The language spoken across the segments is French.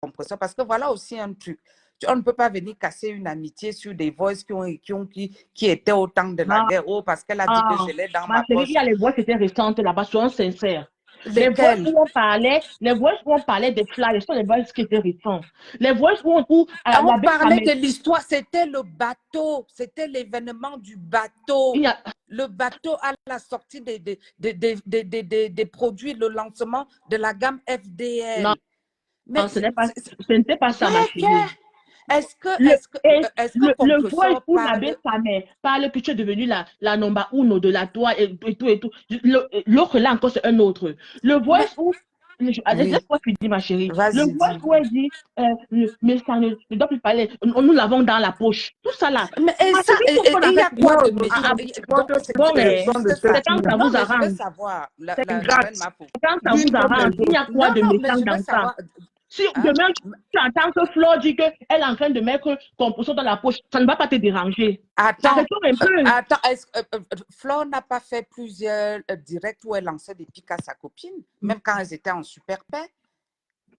compresseur. Parce que voilà aussi un truc. On ne peut pas venir casser une amitié sur des voices qui étaient au temps de la guerre. Oh, parce qu'elle a dit que je l'ai dans ma ma chérie, poche. il y a les voix qui étaient récentes là-bas, soyons sincères. Les voix Lesquelles? où on parlait des flyers, ce sont les voix qui étaient récentes. Les voix où on parlait de l'histoire, c'était le bateau, c'était l'événement du bateau. Le bateau à la sortie des produits, le lancement de la gamme FDL. Non, mais ce n'était pas ça, ma chérie. Est-ce que le voix où Nabé Samé parle que tu es devenu la number uno de la toile et tout. L'autre là encore, c'est un autre. Le voix où laisse-moi finir, ma chérie. Le voix où elle dit, mais ça ne doit plus parler. Nous l'avons dans la poche. Tout ça là. Mais ça, il y a quoi de méchant? C'est quand ça vous arrange. Je veux savoir. La reine Mafo. Quand ça vous arrange, il y a quoi de méchant dans ça? Si demain, tu entends que Flo dit qu'elle est en train de mettre composition dans la poche, ça ne va pas te déranger. Attends, Flo n'a pas fait plusieurs directs où elle lançait des pics à sa copine, même quand elles étaient en super paix.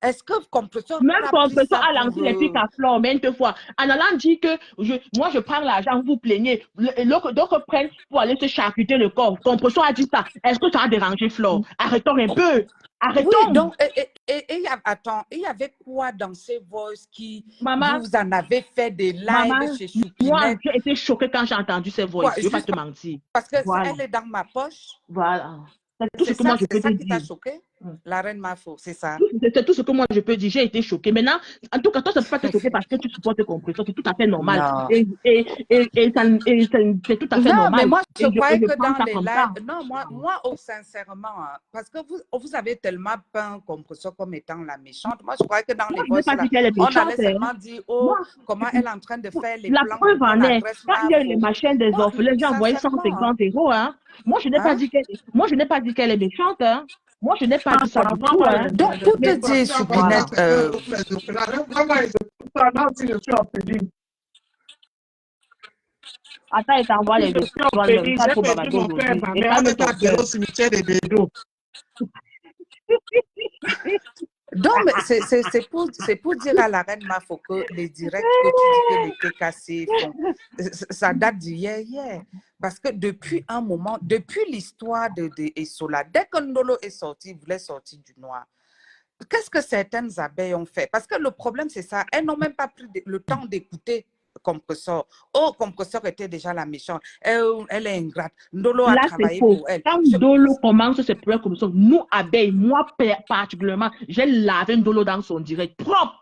Est-ce que Compresseur même Compresseur a lancé les pics à Flo maintes fois. En allant dire que moi je prends l'argent, vous plaignez, d'autres prennent pour aller se charcuter le corps. Compresseur a dit ça. Est-ce que ça a dérangé Flo? Arrêtons un peu. Arrêtons. Oui, donc, attends, il y avait quoi dans ces voices qui vous en avez fait des lives chez Choupinette? Moi, j'ai été choquée quand j'ai entendu ces voices. Je ne vais pas te mentir. Parce que elle est dans ma poche. Voilà. C'est tout ce que moi je peux te dire. C'est ça qui t'a choqué? La reine Mafo, c'est ça. C'est tout ce que moi je peux dire. J'ai été choquée. Maintenant, en tout cas, toi, ça ne peut pas te choquer parce que tu supportes Compresseur. C'est tout à fait normal. Et c'est tout à fait normal. Non, mais moi, je croyais que dans les lives... Non, moi, sincèrement, parce que vous avez tellement peint Compresseur comme étant la méchante. Moi, je croyais que dans les voices, on allait seulement dire, oh, comment elle est en train de faire les plans. La preuve en est, quand il y a eu les machines des orphelins, j'ai envoyé 150 €. Hein. Moi, je n'ai pas dit qu'elle est méchante. Hein. Moi, je n'ai pas dit ça du tout. Hein. Donc, pour te dire, Choupinette... Attends, il t'envoie les deux. Donc, c'est pour dire à la reine Mafo que les directs que tu dis que les TKC font, ça date d'hier. Parce que depuis un moment, depuis l'histoire de Essola, dès que Ndolo est sorti, il voulait sortir du noir. Qu'est-ce que certaines abeilles ont fait? Parce que le problème, c'est ça. Elles n'ont même pas pris le temps d'écouter Compresseur. Oh, Compresseur était déjà la méchante. Elle est ingrate. Ndolo a travaillé pour elle. Quand Ndolo commence ses premières commissions, nous, abeilles, moi particulièrement, j'ai lavé Ndolo dans son direct propre.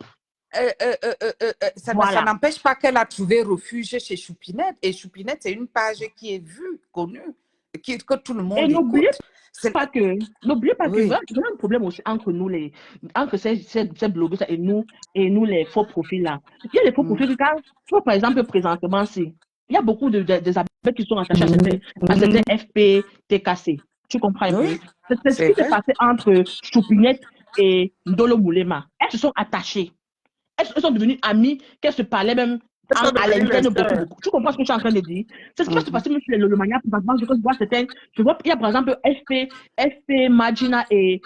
Ça n'empêche pas qu'elle a trouvé refuge chez Choupinette. Et Choupinette, c'est une page qui est vue, connue, que tout le monde écoute. N'oubliez pas que il y a un problème aussi entre nous, entre ces blogueurs et nous les faux profils là. Il y a les faux profils quand, par exemple, présentement, il y a beaucoup des abeilles qui sont attachées à certains FP, TKC. Tu comprends? Oui, c'est ce qui s'est passé entre Choupinette et Ndolo Moulema. Elles se sont attachées. Elles sont devenues amies, qu'elles se parlaient même à l'interne beaucoup. Tu comprends ce que je suis en train de dire? C'est ce qui va se passer même sur le manière. Je vois, il y a par exemple FP, Magina et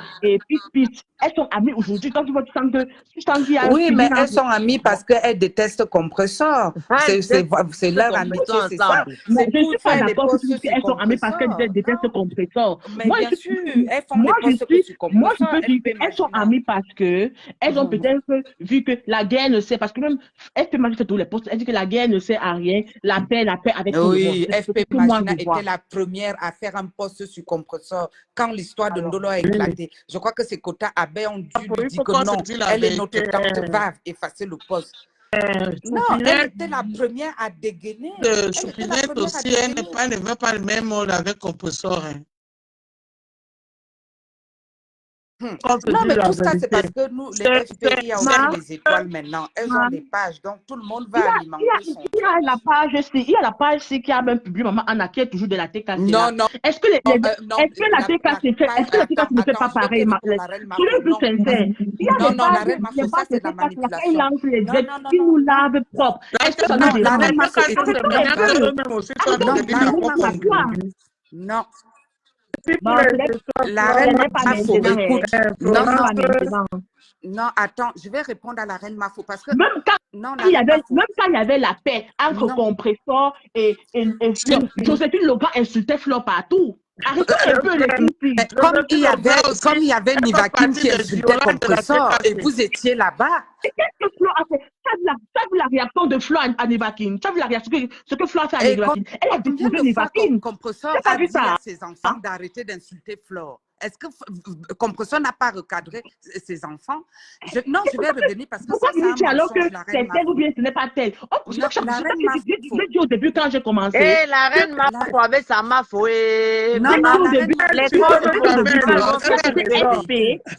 Pit. Elles sont amies aujourd'hui. Quand tu vois, tu sens que... Oui, mais elles sont amies parce qu'elles détestent Compresseur. C'est leur amitié, c'est ça. Mais je ne suis pas d'accord que elles sont amies parce qu'elles détestent Compresseur. Mais bien sûr, elles font des posts sur Compresseur. Moi, je peux dire qu'elles sont amies parce qu'elles ont peut-être vu que la guerre ne sait... Parce que même FP Magina fait tous les posts. Elle dit que la guerre ne sert à rien. La paix avec tout le monde. Oui, FP Magina était la première à faire un post sur Compresseur quand l'histoire de Ndolo a éclaté. Je crois que c'est Kota Abbey ont dû lui dire que non, elle est notre tante, va effacer le poste. Non, elle était la première à dégainer. Choupinette aussi, elle ne veut pas le même mot avec Compresseur. Non, mais tout ça, c'est parce que nous, les FP, il y a aussi les étoiles maintenant. Elles ont des pages, donc tout le monde va alimenter son... Il y a la page qui a même publié Maman Anna qui est toujours de la TKC. Non. Est-ce que la TKC ne fait pas pareil? Tu es plus sincère. Non, la reine Mafo, ça c'est la manipulation. Qui nous lave propre. Est-ce que ça nous dérange? Non. aussi pour Non, les ce n'est histoires La Flore, reine ce n'est pas Mafo, maintenant. écoute, Ce n'est non, pas non, maintenant. non, attends, je vais répondre à la reine Mafo parce que, Même quand non, la reine même Mafo, quand il y avait la paix entre non, compresseur et Flore, Joséphine Logan insultait Flore partout. Arrêtons un peu les filles. mais comme il y avait, Logan aussi, comme il y avait elle fait Nivakim partie qui des insultait violents de la Compressor et TKC. vous étiez là-bas, Qu'est-ce que Flo a fait? Tu as vu la réaction de Flo à Nevakin? Tu as vu la réaction ce que Flo a fait à et Nevakin? Elle a combien déposé de fois Nevakin. Tu Compressor n'as pas a vu dit ça? à ses enfants d'arrêter d'insulter Flore? Est-ce que Compressor n'a pas recadré ses enfants? Non, je vais revenir parce que Pourquoi ça, c'est un tu dis alors que mensonge, la c'est reine tel ou Mafo. bien ce n'est pas tel? Oh, Non, la reine Mafo. je dis au début quand j'ai commencé. Et la reine Mafo avec sa Mafo et Non, J'ai dit non, au la début, reine Mais les tu j'ai peux dit causes au pas début faire que raison ça avec c'était Flore. SP,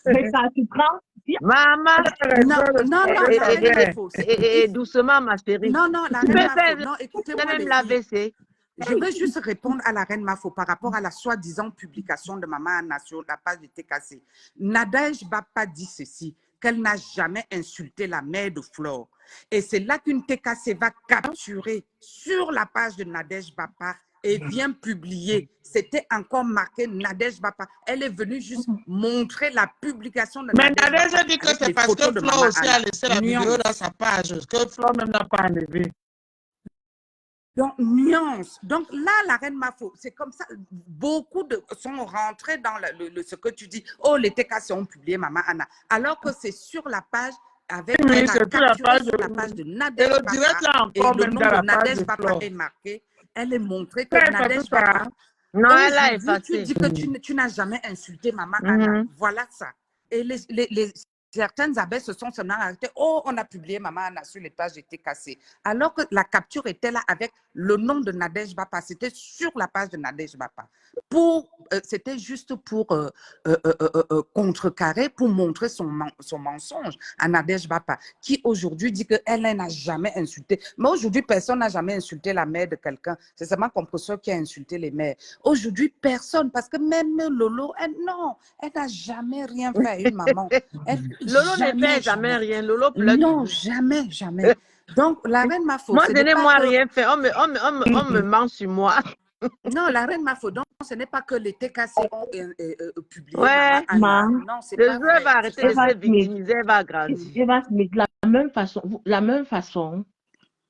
récalcitrant. maman Non, non, non, Flore, la reine Mafo. et doucement ma chérie. Non, non, la Tu reine peux Mafo. faire Non, écoutez-moi même les filles. l'AVC. Je veux juste répondre à la reine Mafo par rapport à la soi-disant publication de Maman Anna sur la page de TKC. Nadège Bapa dit ceci, qu'elle n'a jamais insulté la mère de Flore. Et c'est là qu'une TKC va capturer sur la page de Nadège Bapa et vient publier. C'était encore marqué Nadège Bapa. Elle est venue juste montrer la publication de Mais Nadège Nadège Bapa dit que avec c'est les parce photos que de Flore Maman aussi a Anna. laissé la vidéo Nuance. dans sa page, que Flore même n'a pas enlevé. Donc, nuance. Donc là, la reine Mafo, c'est comme ça. Beaucoup sont rentrés dans ce que tu dis. Oh, les TKC ont publié Maman Anna. Alors que c'est sur la page avec Oui, elle a c'est sur la capturé page sur la de... page de Et Nadège le direct Bapa là et encore, le même nom dans de la page Nadège de Bapa Flore. est marqué. Elle est montrée que C'est pas tout Nadège ça. Bapa. Non, elle a Aujourd'hui, tu effacé. dis que tu n'as jamais insulté Maman Anna. Voilà ça. Et certaines abeilles se sont seulement arrêtées. Oh, on a publié Maman Anna sur les pages de TKC. Alors que la capture était là avec le nom de Nadège Bapa. C'était sur la page de Nadège Bapa. C'était juste pour contrecarrer, pour montrer son mensonge à Nadège Bapa, qui aujourd'hui dit qu'elle n'a jamais insulté. Mais aujourd'hui, personne n'a jamais insulté la mère de quelqu'un. C'est seulement Compressor qui a insulté les mères. Aujourd'hui, personne, parce que même Lolo, elle n'a jamais rien fait à une maman. Lolo ne fait jamais rien. Lolo pleure Non, toujours. jamais, jamais. Donc, la reine Mafo, Moi, ce je n'est n'ai pas moi que... rien fait. On me ment sur moi. Non, la reine Mafo, donc, ce n'est pas que les TKC ont publié Ouais. Maman Anna. Non, c'est Le pas jeu vrai. va arrêter de se victimiser, elle va grandir. Eva Smith, la même façon,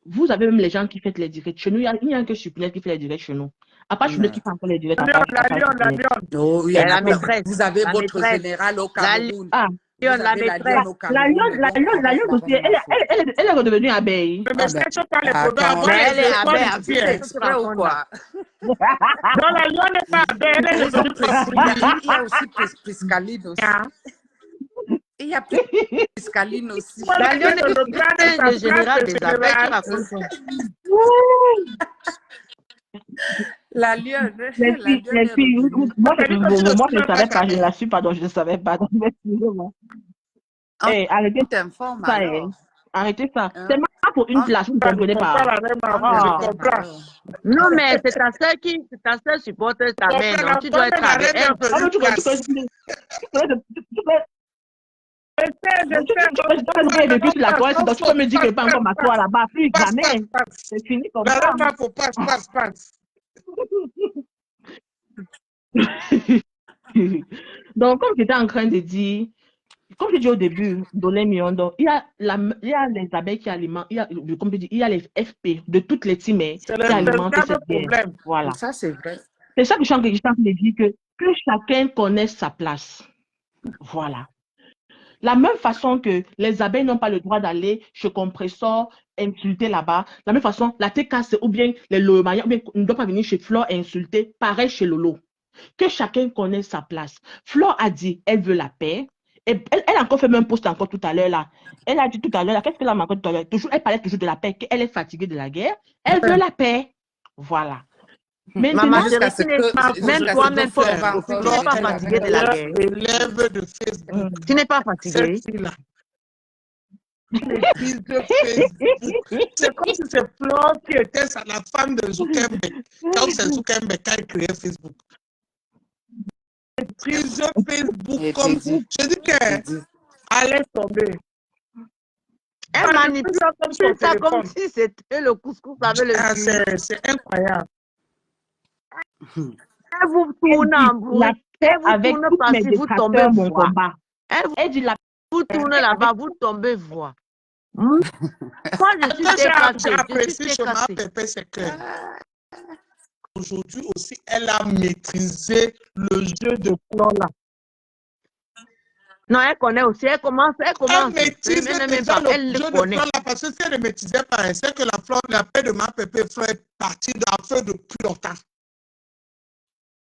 vous avez même les gens qui font les directs chez nous. Il n'y a que Supinette qui fait les directs chez nous. À part Supinette qui fait encore les directs. La lionne. Oh, il y Et en la a maîtresse. Vous avez La votre maîtresse. général au La Cameroun. Ah, Vous lionne, la avez la maîtresse. lionne au Cameroun. la lionne aussi, elle est redevenue abeille. Mais est-ce que tu parles les photos Attends, avant Mais elle est les abeille, étoiles abeille. du ciel? exprès ou quoi? Non, la lionne n'est pas abeille, elle est Ils ont revenue prospère. il y a aussi Priscaline aussi. Il y a Priscaline aussi. Voilà, La lionne le est plan le général des abeilles, tu racontes. La lionne. Les La filles, lionne est revenue. moi je ne savais pas, je ne la suis pas, donc je ne savais pas. Donc, excusez-moi. Arrêtez On t'informe ça, alors. arrêtez ça. Hein? C'est pas pour une place, vous ne comprenez pas. Je comprends. Non, mais c'est ta soeur supporte ta mère, non? Tu dois être avec elle. Ah, mais tu peux vécu sur la toile, donc tu peux me dire que pas encore ma toile là-bas, plus jamais. C'est fini comme ça. La reine faut passe. Donc, comme j'étais en train de dire, comme je dis au début, Dolé Miondo, il y a les abeilles qui alimentent, comme je dis, il y a les FP de toutes les teams qui alimentent cette guerre. Voilà. Ça, c'est vrai. C'est ça que je suis en train de dire, que chacun connaisse sa place. Voilà. La même façon que les abeilles n'ont pas le droit d'aller chez Compressor insulter là-bas, la même façon, la TKC ou bien les Lolomaïens ne doivent pas venir chez Flore et insulter, pareil chez Lolo. Que chacun connaisse sa place. Flore a dit, elle veut la paix. Et elle a encore fait même post encore tout à l'heure là. Elle a dit tout à l'heure, qu'est-ce qu'elle a encore tout à l'heure? Elle parlait toujours de la paix, qu'elle est fatiguée de la guerre. Elle veut la paix. Voilà. Maman, Même toi-même, tu n'es pas fatiguée de la guerre. Élève de Facebook. Tu n'es pas fatiguée. C'est comme si c'est Flore qui était la femme de Zuckerberg. Quand c'est Zuckerberg qui a créé Facebook. Prise Facebook comme vous. Je dis qu'elle allait tomber. Elle manipule ça comme si c'était le couscous avec le C'est incroyable. Elle vous Elle tourne dit, en la bourrique. paix Elle vous avec tourne tous par mes si vous tombez détracteurs, mon voix. combat. Elle dit, la Vous tournez là-bas, vous tombez voix. Moi, je Ce suis que TKC. Je suis j'apprécie chez ma TKC. Pépé, c'est que aujourd'hui aussi, elle a maîtrisé le jeu de plan là. Non, elle connaît aussi. Elle commence. Elle maîtrise Elle déjà le elle jeu le de connaît. plan là, parce que si elle ne maîtrisait pas, elle sait que la paix de ma Pépé est partie de la feu depuis longtemps.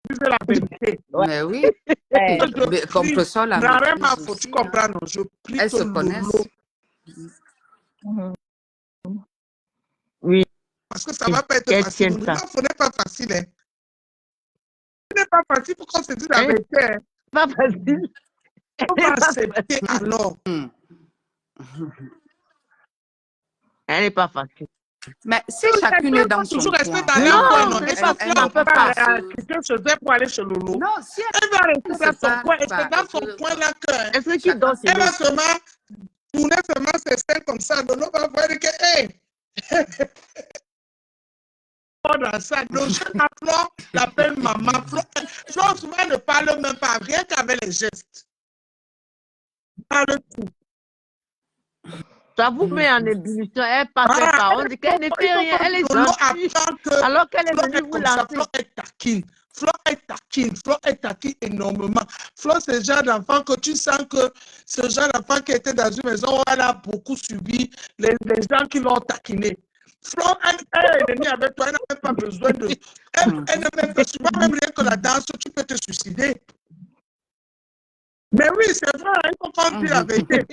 C'est la vérité. Mais oui, Ouais. mais comme que ça, la Vraiment, maîtrise faut tu aussi, hein. comprendre. Je prie Elles que se connaissent. Lolo, Oui. parce que ça ne va pas être Qu'elle facile. tienne ça. Non, ce n'est pas facile. Hein. Ce n'est pas facile pour qu'on se dise la Hein? vérité. Hein. Pas facile. On va accepter alors. Elle n'est pas facile. Mais si chacune est dans son Toujours rester coin, dans Non, leur coin. Non. ce Et n'est ça, pas elle ça. ne Peut va pas. pas Quitter chez elle pour aller chez Lolo. Non, si elle va rester se dans son parle coin. Et pas, c'est dans son que- coin là que Est-ce qu'il dort chez elle va lui? seulement tourner seulement ses seins comme ça. Lolo va voir que, hey, dans ça. Donc, je l'appelle maman. Flore souvent ne parle même pas, rien qu'avec les gestes. Parle tout. Ça vous met en ébullition. Elle passe par. On dit qu'elle ne fait rien. Elle est Lolo gentille. apprend que Alors qu'elle est Flore venue est vous comme ça. lancer. Flore est taquine. Flore est taquine énormément. Flore, c'est le genre d'enfant que tu sens que ce genre d'enfant qui était dans une maison où elle a beaucoup subi les gens qui l'ont taquiné. Flore, elle est née avec toi, elle n'a même pas besoin de. Elle n'a même pas, souvent même rien que la danse, tu peux te suicider. Mais oui, c'est vrai, il faut qu'on dise la vérité.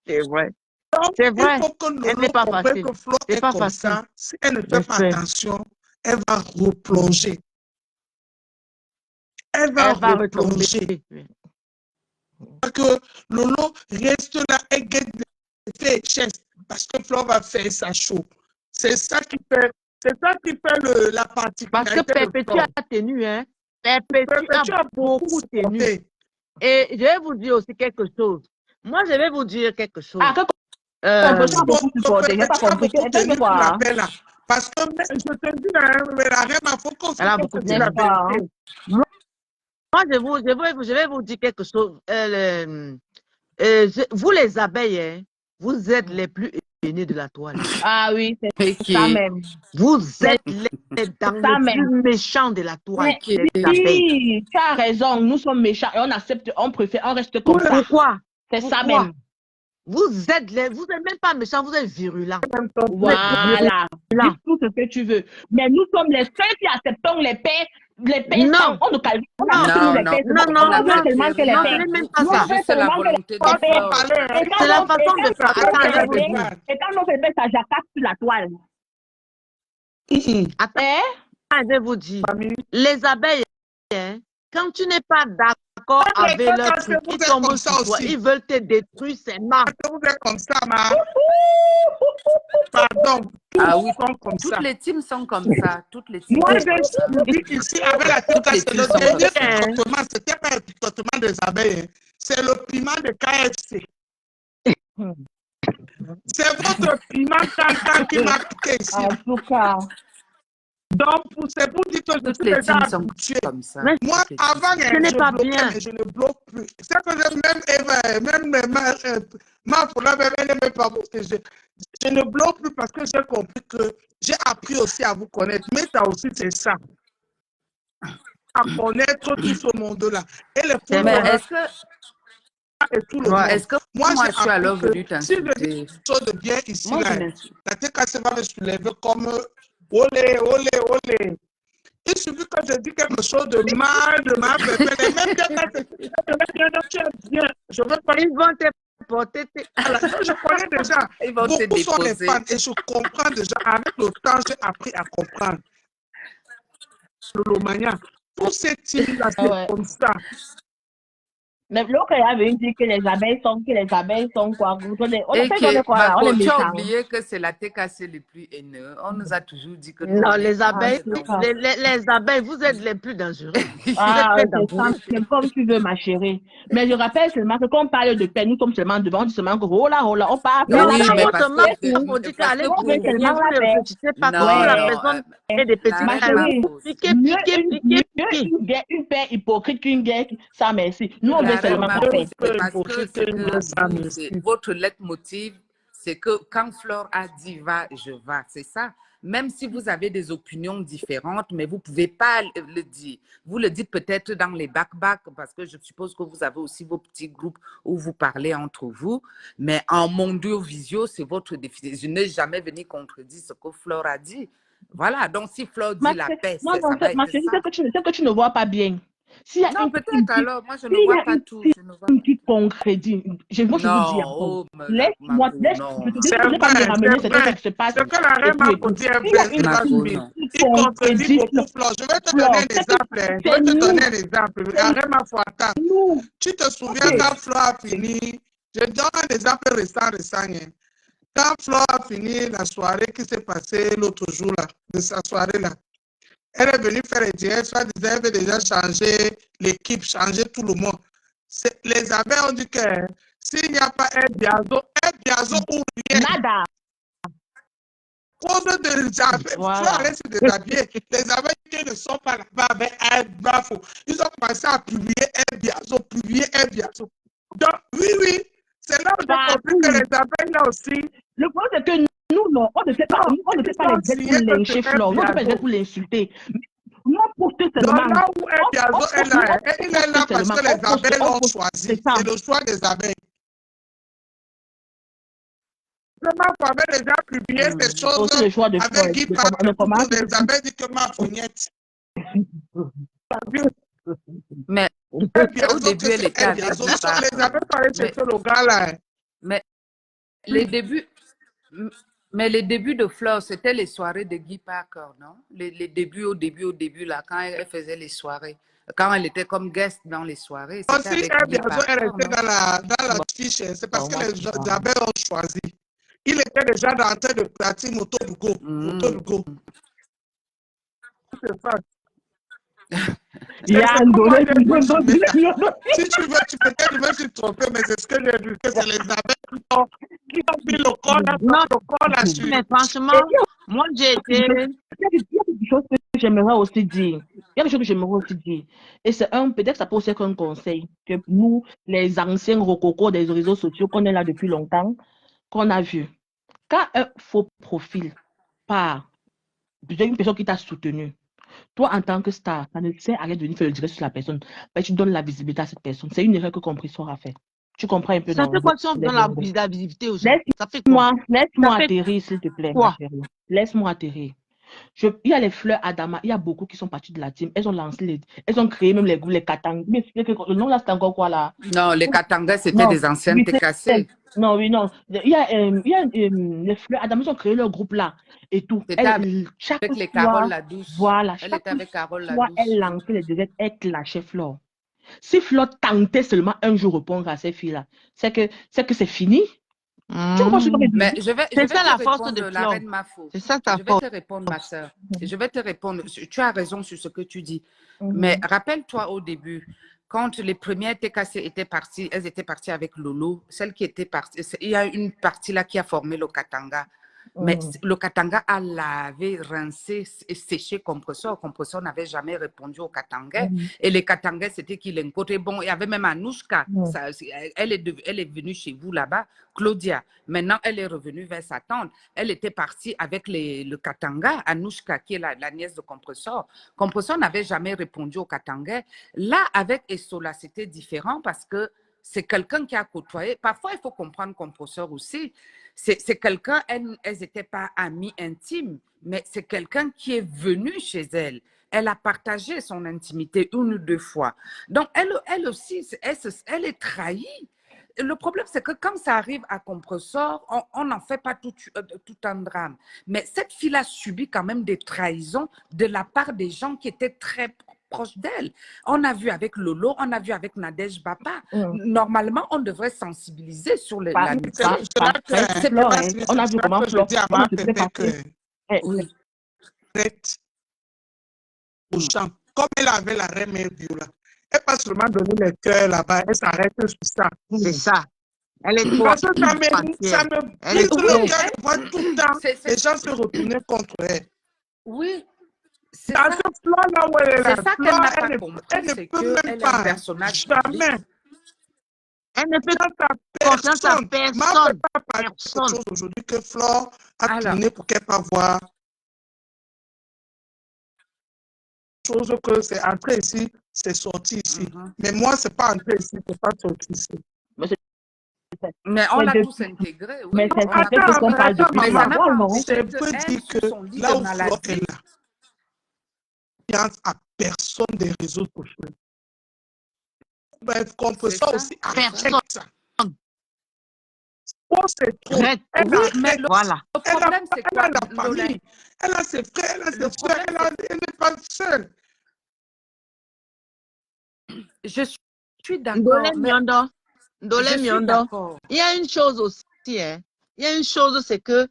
C'est vrai. Donc, C'est vrai. il faut que Elle n'est Lolo pas comprenne facile. que Flore C'est est pas comme facile. ça. Si elle ne Je fait pas sais. attention, elle va replonger. Elle va Elle va replonger. retomber. Parce que Lolo reste là et guette les gestes parce que Flore va faire sa show. C'est ça qui fait la particularité. Parce que de Perpétue Flore. a tenu, hein. Perpétue a beaucoup tenu. supporté. Et je vais vous dire aussi quelque chose. Moi, je vais vous dire quelque chose. Ah, que Euh, a beaucoup supporté. J'ai pas compris. Tu Elle fait quoi? l'appelles là. Parce que je te dis, mais la reine, il faut qu'on Elle a beaucoup se dise la N'est-ce pas? vérité. moi, je vais vous dire quelque chose. Vous, les abeilles, hein, vous êtes les plus aînés de la toile. Ah oui, c'est Ok. ça même. Vous êtes les dans ça les même. plus méchants de la toile. Mais Les abeilles. oui, tu as raison. Nous sommes méchants et on accepte, on préfère, on reste comme ça. Pourquoi? C'est ça Pourquoi? même. Vous êtes même pas méchants, vous êtes virulents. Voilà. Là. Dis tout ce que tu veux. Mais nous sommes les seuls qui acceptons les paix. Les paix Non. sans. On ne calcule pas. Non, les non, paix. non, On non, veut non, seulement que les non, paix. ce n'est même pas Nous, ça. on veut Juste la seulement que volonté les de paix. Flore. Et quand C'est la on façon fait de faire. ça, Attends, je vais vous et dire. quand on fait ça, jacasse sur la toile. Attends, Eh? je vais vous dire. Les abeilles, hein, quand tu n'es pas d'accord mais avec quand leur vous truc, êtes ils tombent comme ça sur toi. aussi. Ils veulent te détruire, c'est marre. Vous êtes comme ça, ma. Pardon. Ah oui, Ils sont comme ça. toutes les teams sont comme ça. Toutes les teams Moi, sont comme ça. j'ai dit ici, avec la tête, les c'est filles le sont dernier comme ça. picotement. Ce n'était pas le picotement des abeilles. Hein. C'est le piment de KFC. C'est votre piment tantan qui m'a piqué ici. En tout cas. Donc, c'est pour dire que je Toutes suis les déjà teams sont habitué. comme ça. Mais Moi, Toutes les teams. avant, Ce n'est je pas bloquais, bien. mais je ne bloque plus. C'est que ma foula, elle n'aimait pas beaucoup. Je ne bloque plus parce que j'ai compris que j'ai appris aussi à vous connaître. Mais ça aussi, c'est ça. À connaître tout ce monde-là. Et les C'est Mais vrai. est-ce que, et tout le monde. est-ce que Moi, moi, j'ai je suis alors appris venue que si je dis t'insulter? quelque chose de bien ici, Moi, là, je m'insulte. la TKC va me soulever comme olé, olé, olé. Il suffit que je dis quelque chose de mal, de ma pépé, et même tu es bien. Je veux pas. Ils vont te porter. Voilà, je connais déjà. Ils vont te Beaucoup sont les déposer. fans et je comprends déjà. Avec le temps, j'ai appris à comprendre. Le Lomania, tous ces teams-là, c'est Ouais. comme ça. Mais l'autre a venu dire que les abeilles sont quoi? On Et fait on est que, quoi là? On est Marco, tu as méchants. oublié que c'est la TKC les plus haineux. On nous a toujours dit que nous, Non, on est les Ah, abeilles, haineux. c'est Donc, ça. les abeilles, vous êtes les plus dangereux. Vous êtes Ah, très c'est ça, dangereux. c'est comme tu veux, ma chérie. Mais je rappelle seulement que quand on parle de paix, nous sommes seulement devant, on dit seulement que oh là, on parle Mais faire la oui, quand mais paix. vous parce seulement C'est que, tout. on dit parce qu'allez que On pour veut le pour... seulement bien, vous la ne paix. réfléchissez pas que pour la Ouais. Non, personne et des petites Ma l'arrêt tailles. chérie, Marcos. Piquez, mieux piquez, piquez, piquez. une paix hypocrite qu'une guerre sans merci. Nous, on veut L'arrêt seulement la Mieux Marcos, paix. c'est que parce que hypocrite c'est qu'une que guerre sans vous, merci. votre leitmotiv, c'est que quand Flore a dit va, je vais. C'est ça. Même si vous avez des opinions différentes, mais vous ne pouvez pas le dire. Vous le dites peut-être dans les back-back, parce que je suppose que vous avez aussi vos petits groupes où vous parlez entre vous. Mais en mondio visio, c'est votre défi. Je n'ai jamais venu contredire ce que Flore a dit. Voilà. Donc, si Flore dit la paix, Non, ça non, va ma être chérie, ça. c'est que tu ne vois pas bien. S'il y a Non, une peut-être petite, alors. Moi, je ne s'il y vois a pas une tout. petite, Je ne vois une pas petite tout. concrédit, moi je vous dis Non, encore, oh, laisse-moi, Marco, laisse, non, je non. C'est ne vais pas me vrai, ramener c'est certaines vrai. choses qui se passent Ce que l'arrêt et tout m'a et tout. dit est S'il y a vrai, une il va Marco, subir. non. petite Il contredit concrédit, beaucoup Flo. Je vais te donner Flore, un exemple. Hein. Je c'est vais te donner nous, un exemple. c'est Arrête ma foi, attends. nous. Tu te Ok. souviens quand Flo a fini, je donne un exemple récent. Hein. Quand Flo a fini la soirée qui s'est passée l'autre jour, là, de sa soirée là, elle est venue faire les directs, soit disait, elle veut déjà changer l'équipe, changer tout le monde. Les abeilles ont dit que s'il n'y a pas un biazo ou rien, Nada. cause des abeilles, Voilà. faut aller se déshabiller. Les abeilles qui ne sont pas là-bas avec un bafou, ils ont commencé à publier un biazo. Donc, oui, c'est là où j'ai compris que les abeilles là aussi, Le problème, c'est que nous, non, on ne fait pas, non, on ne fait ils pas ont les gestes pour signé que lyncher c'est un Flore, nous, on ne fait pas les gestes biazo. pour l'insulter. Nous, on poste Donc seulement. là où un biazo est là, il est là parce que les abeilles l'ont choisi. C'est ça. C'est le choix des abeilles. Vraiment, il avait déjà publié ces choses Aussi le choix de Flore. avec Guy De Park, comment les abeilles disent que ma fognette. Mais Un au biazo, début, que elle c'est était un avec biazo. Guy Les abeilles Park. sont allées Mais, chercher le gars là. Hein. mais les débuts, mais les débuts de Flore, c'était les soirées de Guy Parker, non? Les débuts, au début, là, quand elle faisait les soirées. Quand elle était comme guest dans les soirées, c'était Aussi, avec un Guy biazo, elle Parker, était non? dans la fiche. C'est parce que les abeilles ont choisi. Il était déjà en train de pratiquer moto du go. C'est ça. Si tu veux, tu peux peut-être me suis trompé, mais c'est ce que j'ai vu, que c'est les abeilles qui ont pris le corps là-dessus. Mais franchement, moi j'ai été. Il y a des choses que j'aimerais aussi dire. Et c'est peut-être que ça peut aussi être un conseil que nous, les anciens rococos des réseaux sociaux, qu'on est là depuis longtemps, qu'on a vu. Quand un faux profil part d'une personne qui t'a soutenu, toi, en tant que star, ça ne sert à rien de venir faire le direct sur la personne. Mais tu donnes la visibilité à cette personne. C'est une erreur que Compressor a fait. Tu comprends un peu, Ça non? fait quoi si on donne la visibilité aux gens? Ça fait quoi? Laisse-moi atterrir, s'il te plaît, ma chérie. Laisse-moi atterrir. Il y a les fleurs Adama, il y a beaucoup qui sont partis de la team. Elles ont créé même les groupes, les Katangas. Le nom là, c'est encore quoi là? Non, les Katangas, c'était des anciennes TKC. Non, oui, non. Il y a les fleurs Adama, ils ont créé leur groupe là et tout. C'était avec les Carole la douce. Voilà. Elle était avec Carole la douce. douce. Elle lançait les directs, elle clashait Flore. Si Flore tentait seulement un jour répondre à ces filles-là, c'est que c'est fini. Tu comprends ce que je veux dire? Mais je vais ça la force répondre, de la reine Mafo. C'est ça ta Je vais force. te répondre, ma soeur. Je vais te répondre. Tu as raison sur ce que tu dis. Mais rappelle-toi au début, quand les premières TKC étaient parties, elles étaient parties avec Lolo. Celle qui était partie, il y a une partie là qui a formé le Katanga. Mais le Katanga a lavé, rincé et séché Compressor. Compressor n'avait jamais répondu au Katanga. Et les Katanga, c'était qu'il est côté. Bon, il y avait même Anouchka. Elle est venue chez vous là-bas, Claudia. Maintenant, elle est revenue vers sa tante. Elle était partie avec le Katanga, Anouchka, qui est la nièce de Compressor. Compressor n'avait jamais répondu au Katanga. Là, avec Essola, c'était différent parce que c'est quelqu'un qui a côtoyé. Parfois, il faut comprendre Compressor aussi. C'est quelqu'un, elles n'étaient pas amies intimes, mais c'est quelqu'un qui est venu chez elle. Elle a partagé son intimité une ou deux fois. Donc, elle aussi, elle est trahie. Le problème, c'est que quand ça arrive à Compressor, on n'en fait pas tout un drame. Mais cette fille a subi quand même des trahisons de la part des gens qui étaient très proche d'elle. On a vu avec Lolo, on a vu avec Nadège Bapa. Normalement, on devrait sensibiliser sur l'amitié. C'est on a vu comment Flore, comment se fait passer. Oui. Au champ, comme elle avait la reine mère Viola. Elle pas seulement donner les cœurs là-bas, elle s'arrête sur ça. C'est ça. Elle est trop Parce que ça entière. me Elle est brise trop- le cœur de voir tout le temps les gens se retourner contre elle. Oui. C'est Dans ça. ce plan-là où elle est là, C'est ça qu'elle n'a pas compris, elle ne c'est peut qu'elle même est un pas, personnage jamais. Elle ne fait Confiance à confiance à personne. personne. Pas parler autre chose aujourd'hui que Flore a Alors. tourné pour qu'elle pas voir chose que c'est entré ici, c'est sorti ici. Mais moi, c'est pas entré ici, c'est pas sorti ici. Mais on Mais l'a depuis- tous intégré. Oui. Mais c'est On l'a peut-être tous qu'on parle intégré. depuis Mais ça n'a longtemps, pas non? empêché Je peux qu'elle, dire sur que son lit là de où Flore maladie, est là, confiance à personne des réseaux sociaux. Bref, qu'on peut C'est ça ça, aussi c'est arrête ça. ça. Oh, c'est trop. Arrête. Elle Oui, arrête. mais le Voilà. problème, c'est Elle a quoi, la Ndolé? famille, elle a ses frères, elle a ses Le soeurs, problème, elle n'est pas seule. Je suis Ndolé d'accord, mais Miondo. Ndolé je suis Miondo. d'accord. Il y a une chose aussi, hein. Il y a une chose, c'est que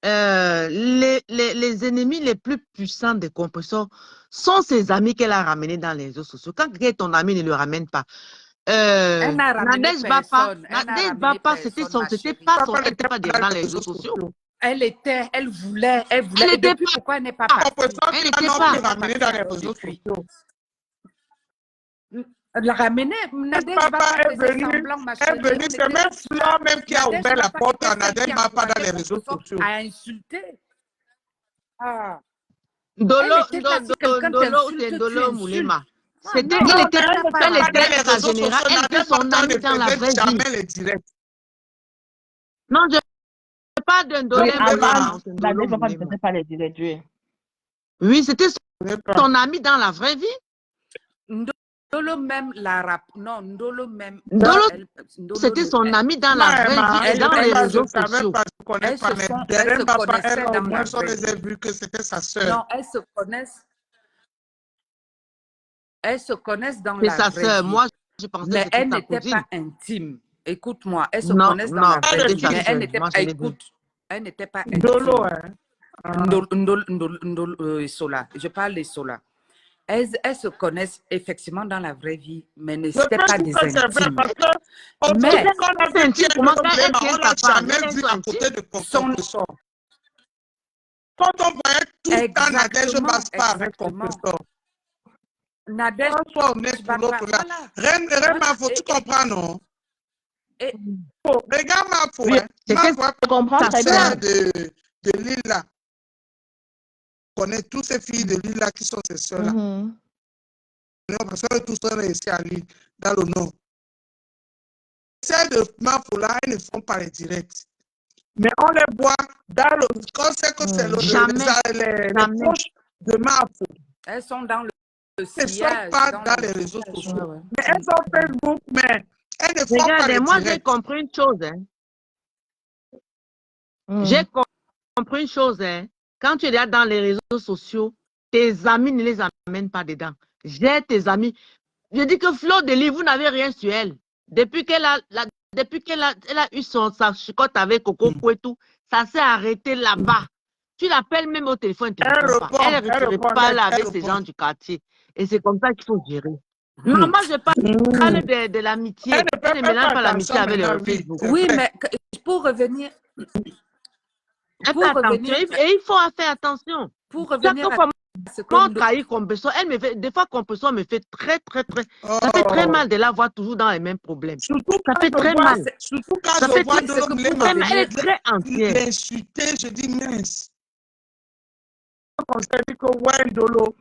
les ennemis les plus puissants des compresseurs sont ses amis qu'elle a ramenés dans les réseaux sociaux. Quand quelqu'un est ton ami, ne le ramène pas. Elle n'a ramené Nadège Bapa, personne. Elle n'a Nadège ramené Bapa, c'était personne, ma c'était chérie. pas son, elle n'était pas dans les réseaux sociaux. Elle voulait. Elle Et n'était depuis, pas. pourquoi elle n'est pas partie? Elle n'était pas. Ramener dans les réseaux sociaux. La ramener, Nadège Papa Bapa est faisait venu, semblant, ma chérie. c'est même Flore même qui a Nadège ouvert la Bapa porte à était celle Nadège qui Bapa dans les encourageait réseaux Compesso sociaux. à insulter. Ah. Ndolo, Elle était là, si quelqu'un Ndolo, t'insulte, c'est tu Ndolo insultes. Moulema. Ah, C'était, non, elle était elle n'a pas ramené. sa générale, elle était son amie dans la vraie vie. Jamais les directs. Non, je ne parle de Ndolo Oui, Moulema, avant, c'est la Ndolo dernière fois, ne Moulema. faisait pas les directs. Oui, c'était son ami dans la vraie vie. Ndolo même la rap. Non, Ndolo même. Ndolo, Ndolo c'était le- son ami dans la vraie vie et dans les réseaux sociaux. Elles se connaissaient dans la On vraie les a vie. vus que c'était sa sœur. Non, elles se connaissent. Elles se connaissent dans C'est la sa vraie sœur. vie. Moi, je pensais que Mais c'était elles sa n'étaient cousine. pas intimes. Écoute-moi, elles se Non, connaissent dans non, la vraie c'était vie. sa Mais sœur. elles n'étaient Moi, pas. je l'ai vu. Écoute, elles n'étaient pas Ndolo, intimes. hein. Ndolo, Sola. Je parle de Sola. Elles se connaissent effectivement dans la vraie vie, mais Je n'étaient pense pas que des c'est vrai intimes. parce que on Mais- dit qu'on a vu Pierre Comment Ndolo elle Moulema, tient on l'a sa femme, jamais elle vu est à son côté de Son- Compressor. Quand on voyait tout le temps Nadège Exactement, Bapa avec exactement. Compressor. Nadège On soit honnête pour Bapa, l'autre là. voilà. Reine, Voilà. faut tu Et- comprends, non? et- Oh, regarde ma faux, Oui, hein. c'est Ma que- voix, Je comprends Ça très sert bien. sœur de Lila. On connaît toutes ces filles de Lila qui sont ces sœurs-là. Mhm. Non, parce que tous sont ici à Lille, dans le nord. Celles de Mafoula, elles ne font pas les directs. Mais on les voit dans le. Quand c'est que c'est le Jamais. les Jamais. proches de Mafou. Elles sont dans le Elles ne sillage. sont pas dans dans le les réseaux sillage. sociaux. Ouais, ouais. Mais elles ont Facebook, mais elles ne font pas Regardez, les moi, j'ai directs. compris une chose. Hein. J'ai compris une chose. Hein. Quand tu es là dans les réseaux sociaux, tes amis ne les amènent pas dedans. J'ai tes amis. Je dis que Flore de Lille, vous n'avez rien sur elle. Depuis qu'elle a, elle a eu sa chicotte avec Coco et tout, ça s'est arrêté là-bas. Tu l'appelles même au téléphone, elle ne répond pas. Elle ne répond, parle avec elle ces répond. gens du quartier. Et c'est comme ça qu'il faut gérer. Non, moi, je parle de l'amitié. Elle ne peut Elle ne mélange pas l'amitié attention avec le maintenant, oui. Facebook. C'est Oui, vrai. mais pour revenir, Elle pour fait attention. revenir, Et il faut faire attention. pour Chaque revenir fois à ce qu'on que trahit Compressor, elle me fait, des fois Compressor me fait très, Oh. ça fait très mal de la voir toujours dans les mêmes problèmes. Surtout Ça quand fait je très vois- mal. Surtout quand Ça je fait vois très- Ndolo c'est que pour Moulema revenir- Elle est très entière. l'insulter, je dis mince. On s'est dit que ouais, Ndolo,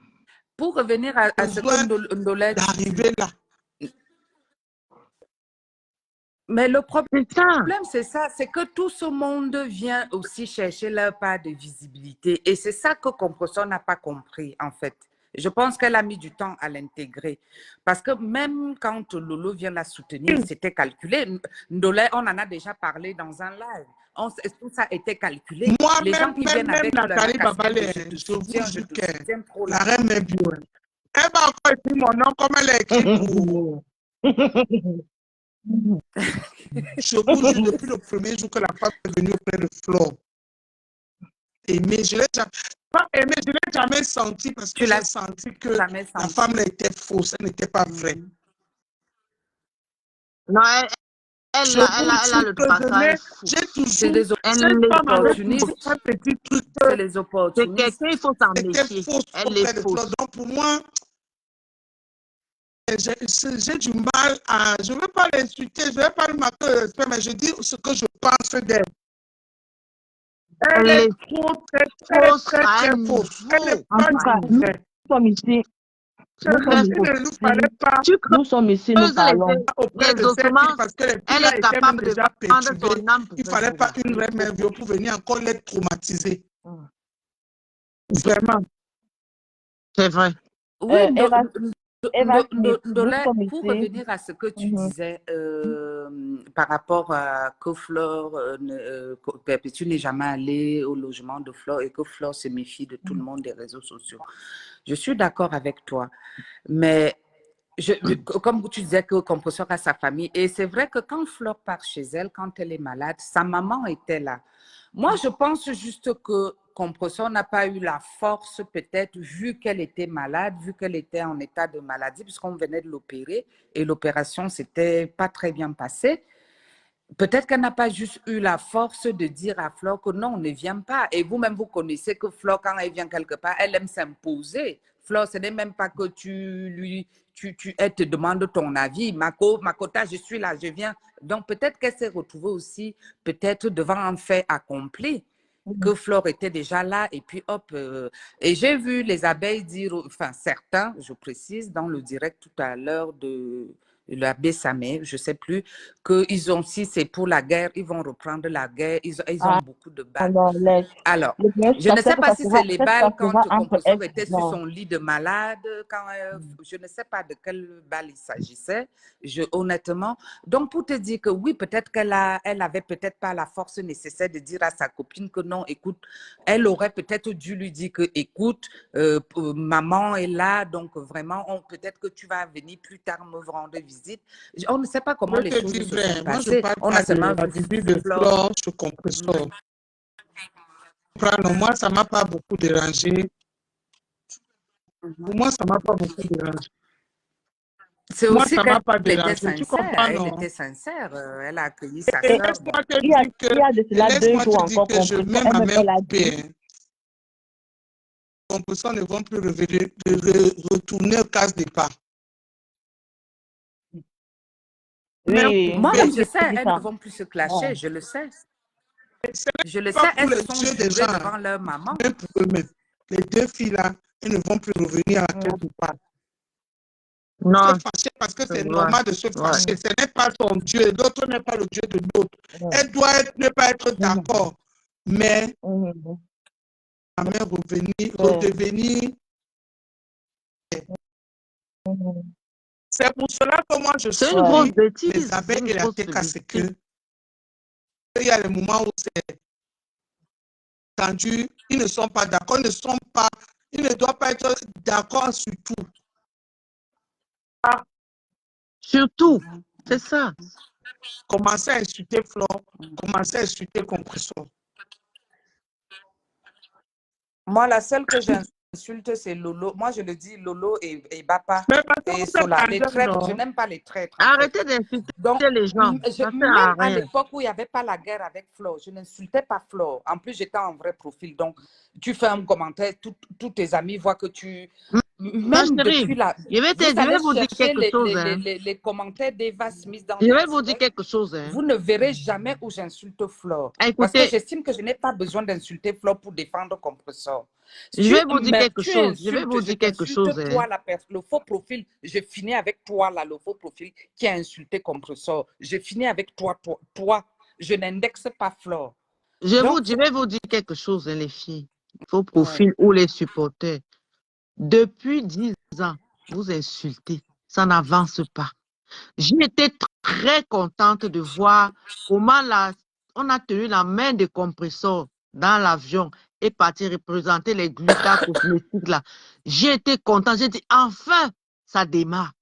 pour revenir à ce Besoin que Ndolé dit. d'arriver là. Mais le problème, C'est ça. c'est ça, c'est que tout ce monde vient aussi chercher leur part de visibilité. Et c'est ça que Compressor n'a pas compris, en fait. Je pense qu'elle a mis du temps à l'intégrer. Parce que même quand Lolo vient la soutenir, c'était calculé. Ndolé, on en a déjà parlé dans un live. Tout ça était calculé. Moi, Les gens qui viennent avec leur Nathalie casquette de Babalé, je te je vous soutiens, dis je te que soutiens trop la là. reine est bien. Elle va encore écrire mon nom comme elle a écrit pour... Je vous jure, depuis le premier jour que la femme est venue auprès de Flo, aimé, je l'ai jamais... Pas aimé, je l'ai jamais senti parce que Tu l'as j'ai senti que jamais la senti. femme là était fausse, elle n'était pas vraie. Non, elle Je a vous le jure que tracas, elle est fou. j'ai C'est toujours... des Cette Elle femme est avait opportunistes. toujours un petit truc, C'est les C'est opportunistes. quelqu'un, il faut s'en c'était méfier. fausse Elle auprès est de Flo. fausse. Donc pour moi, j'ai du mal à... Je ne veux pas l'insulter, je ne veux pas lui marquer le respect, mais je dis ce que je pense d'elle. Elle Elle est est trop, très fausse à un fausse. Elle n'est niveau. En pas tout cas, du nous vrai. sommes ici, Il nous sommes ne nous fallait ici, pas Tu nous sommes ici, nous creuses parlons. auprès les de cette fille ossements, parce que les filles elle là est étaient même capable de déjà vendre perturbées. son âme pour Il ne faire fallait pas ça. une vraie mère vieux pour venir encore les traumatiser. Mm. Vraiment. C'est vrai. Oui, Eva, Eva Smith, nous Ndolé, sommes pour ici. revenir à ce que tu Mhm. disais par rapport à que Flore, tu n'es jamais allé au logement de Flore et que Flore se méfie de tout le monde des réseaux sociaux. Je suis d'accord avec toi, mais comme tu disais que Compresseur a sa famille, et c'est vrai que quand Flore part chez elle, quand elle est malade, sa maman était là. Moi, je pense juste que Compresseur n'a pas eu la force, peut-être, vu qu'elle était malade, vu qu'elle était en état de maladie, puisqu'on venait de l'opérer et l'opération s'était pas très bien passée. Peut-être qu'elle n'a pas juste eu la force de dire à Flore que non, ne viens pas. Et vous-même, vous connaissez que Flore, quand elle vient quelque part, elle aime s'imposer. Flore, ce n'est même pas que elle te demande ton avis. Makota, je suis là, je viens. Donc, peut-être qu'elle s'est retrouvée aussi, peut-être devant un fait accompli, que Flore était déjà là. Et puis, hop. Et j'ai vu les abeilles dire, enfin, certains, je précise, dans le direct tout à l'heure de l'abbé Samé, je ne sais plus, qu'ils ont, si c'est pour la guerre, ils vont reprendre la guerre, ils ont beaucoup de balles. Alors, Alors, le je ne sais pas si c'est les ça balles quand sera entre Compresseur elles. était sur son lit de malade, quand je ne sais pas de quelle balle il s'agissait, honnêtement. Donc, pour te dire que oui, peut-être elle avait peut-être pas la force nécessaire de dire à sa copine que non, écoute, elle aurait peut-être dû lui dire que, écoute, maman est là, donc vraiment, peut-être que tu vas venir plus tard me rendre visite. On ne sait pas comment Je les te choses dis se vrai, sont moi je passées. parle On pas a de seulement la vu visite de Flore. Flore chez Compresseur. Non, moi, ça ne m'a pas beaucoup dérangé. Pour moi, ça ne m'a pas beaucoup dérangé. C'est Moi, aussi ça ne m'a pas qu'elle était dérangé. Tu sincère. comprends, Elle non? était sincère. Elle a accueilli sa Et sœur. laisse-moi te Il y a dire que, il y a de cela 2 laisse-moi jours te dire encore, que je Compresseur, mets ma main elle a dit, coupée. Hein. Compresseur ne vont plus retourner au casse départ. oui, Moi-même, je j'ai sais, dit elles ça. ne vont plus se clasher. Ouais. Je le sais. Ce Je n'est le sais. pas pour Elles se les sont yeux des jurées gens, devant leur maman. même pour eux-mêmes. Les deux filles-là, elles ne vont plus revenir à laquelle tu parles. Non, Se fâcher parce que c'est ouais, normal de se ouais. fâcher. Ce n'est pas son Dieu, l'autre n'est pas le Dieu de l'autre. Ouais. Elle doit ne pas être d'accord. Mais Mhm. la mère redevenir. Mhm. C'est pour cela que moi je C'est suis une grosse les bêtise. abeilles Une et la grosse TK, c'est que bêtise. il y a des moments où c'est tendu, ils ne sont pas d'accord, ils ne doivent pas être d'accord sur tout. Surtout, c'est ça. Commencer à insulter Flore, commencer à insulter Compresseur. Moi, la seule que j'insulte, c'est Lolo. Moi, je le dis Lolo et Bapa Mais parce que et vous êtes Sola. Les en jeune, traîtres, je non? n'aime pas les traîtres. En fait. Arrêtez d'insulter Donc, les gens. Ça sert même à à rien. l'époque où il n'y avait pas la guerre avec Flo, je n'insultais pas Flo. En plus, j'étais en vrai profil. Donc, tu fais un commentaire, tous tes amis voient que tu... Ma Même chérie, depuis la... je vais Vous allez vous dire chercher quelque chose. Hein. les commentaires d'Eva Smith dans Je les vais vous dire directs. quelque chose. Hein. Vous ne verrez jamais où j'insulte Flore. Parce que Écoutez, j'estime que je n'ai pas besoin d'insulter Flore pour défendre Compresseur. je vais vous dire quelque Tu chose. Je vais insultes, vous je dire quelque chose. t'insulte, Hein. toi, le faux profil. Je finis avec toi, là, le faux profil qui a insulté Compresseur. Je finis avec toi. Je n'indexe pas Flore. Je Donc, vais vous dire quelque chose, hein, les filles. Vos profils ou les supporters. Depuis 10 ans, vous insultez. Ça n'avance pas. J'ai été très contente de voir comment on a tenu la main de Compresseur dans l'avion. est parti représenter les glutas cosmétiques là. J'ai été content. J'ai dit, enfin, ça démarre.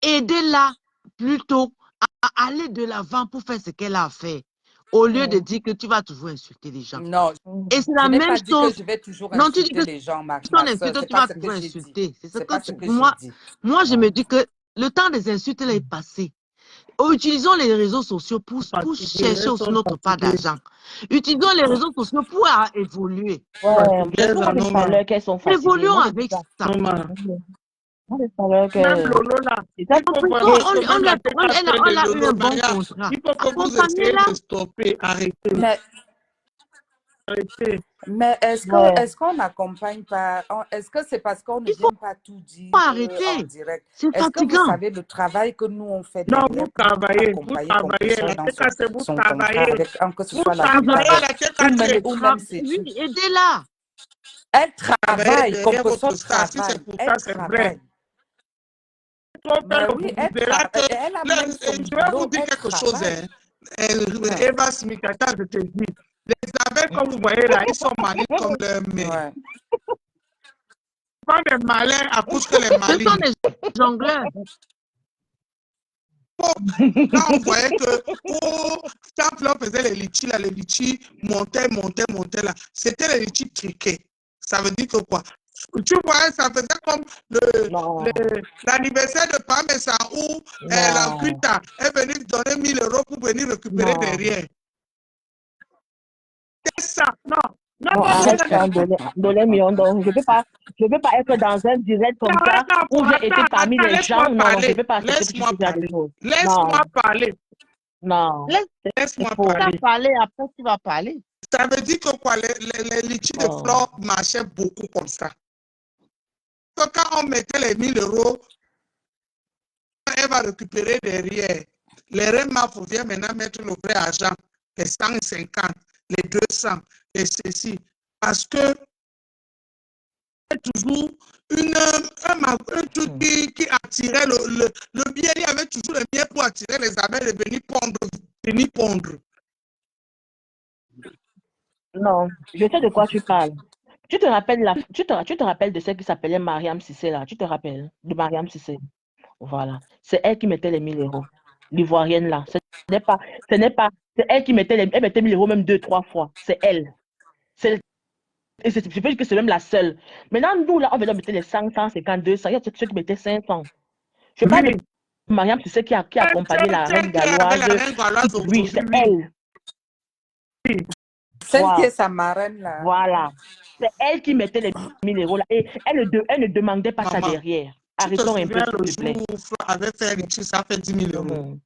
Aidez-la plutôt à aller de l'avant pour faire ce qu'elle a à faire. Au lieu de dire que tu vas toujours insulter les gens. Non, Et c'est je la n'ai même pas dit que chose. je vais toujours Non, tu dis insulter que les gens, si on ma soeur. insulte, C'est tu pas vas ce que toujours j'ai dit. insulter. C'est ce C'est pas que ce tu... que Moi, j'ai dit. je me dis que le temps des insultes là est passé. Utilisons les réseaux sociaux pour chercher aussi notre part d'argent. Utilisons les réseaux sociaux pour évoluer. Ouais, c'est pour moi que tout à l'heure qu'elles sont fatiguées. Évoluons Moi, je dis avec ça. ça. Moi, tout à l'heure Même que... Lolo là, C'est ça. il faut Plutôt, vraiment que on même lui a, la TKC elle a de eu Lolo un bon Maya, contrat. il faut que vous essayez Accompagnez-la. de stopper, arrêtez. Mais, Arrêtez. mais Ouais. est-ce qu'on n'accompagne pas? Est-ce que c'est parce qu'on ne Il faut vient pas tout dire en arrêter. direct? C'est Est-ce que vous fatigant. savez le travail que nous on fait Non, derrière vous pour travaillez, accompagner qu'on puisse la dans TKC, vous son contrat travaillez. avec, que ce Vous soit la travaillez à Gluta la ou même, TKC. ses Oui, trucs. aidez-la. Elle Travaillez travaille, qu'on derrière peut se votre star, si c'est travaille. pour Elle ça, c'est vrai. travaille. Trop Mais faire oui, le elle boulot. Là, travaille. Elle a même son je vais vous boulot, dire elle quelque chose. travaille. Eva Smikata, je te dis. Les abeilles, comme vous voyez là, ils sont malignes comme leur mère. Ouais. Pas des malins à cause que les Ce sont malignes. des jongleurs. Quand on voyait que quand Flo faisait les litchis, là, les litchis montaient là. C'était les litchis triqués. Ça veut dire que quoi? Tu vois, ça faisait comme l'anniversaire de Pamessa où la Gluta est venue donner 1000 € pour venir récupérer derrière. C'est ça, non. Non, arrête ça, Dolé Miondo. Je ne peux pas être dans un direct comme ça où j'ai été parmi les gens. Non, je ne peux pas accepter que tu fais des choses. Laisse-moi parler. Non. Laisse-moi parler. Après, tu vas parler. Ça veut dire que quoi, les litchis de Flore marchaient beaucoup comme ça. Donc, quand on mettait les 1000 €, elle va récupérer derrière. Les REMA, il faut bien maintenant mettre le vrai argent, les 150, les 200, les ceci. Parce que c'est toujours un truc qui attirait le bien. Il y avait toujours le bien pour attirer les abeilles de venir pondre. Non, je sais de quoi tu parles. Tu te rappelles de celle qui s'appelait Mariam Sissé là? Tu te rappelles de Mariam Sissé? Voilà. C'est elle qui mettait les 1000 €. L'ivoirienne là. C'est elle qui mettait elle mettait 1000 € même 2-3 fois. C'est elle. Et je peux dire que c'est même la seule. Maintenant, nous là, on veut mettre les 100, 150, 200. Il y a ceux qui mettaient 500. Je parle de Mariam Sissé qui a accompagné la reine galloise. Oui, c'est elle. Celle qui est sa marraine là. Voilà. C'est elle qui mettait les 1000 € là. Et elle ne demandait pas ça derrière. Arrêtons un peu, s'il te plaît. Le jour où avait fait Richie, ça fait 10 000 €.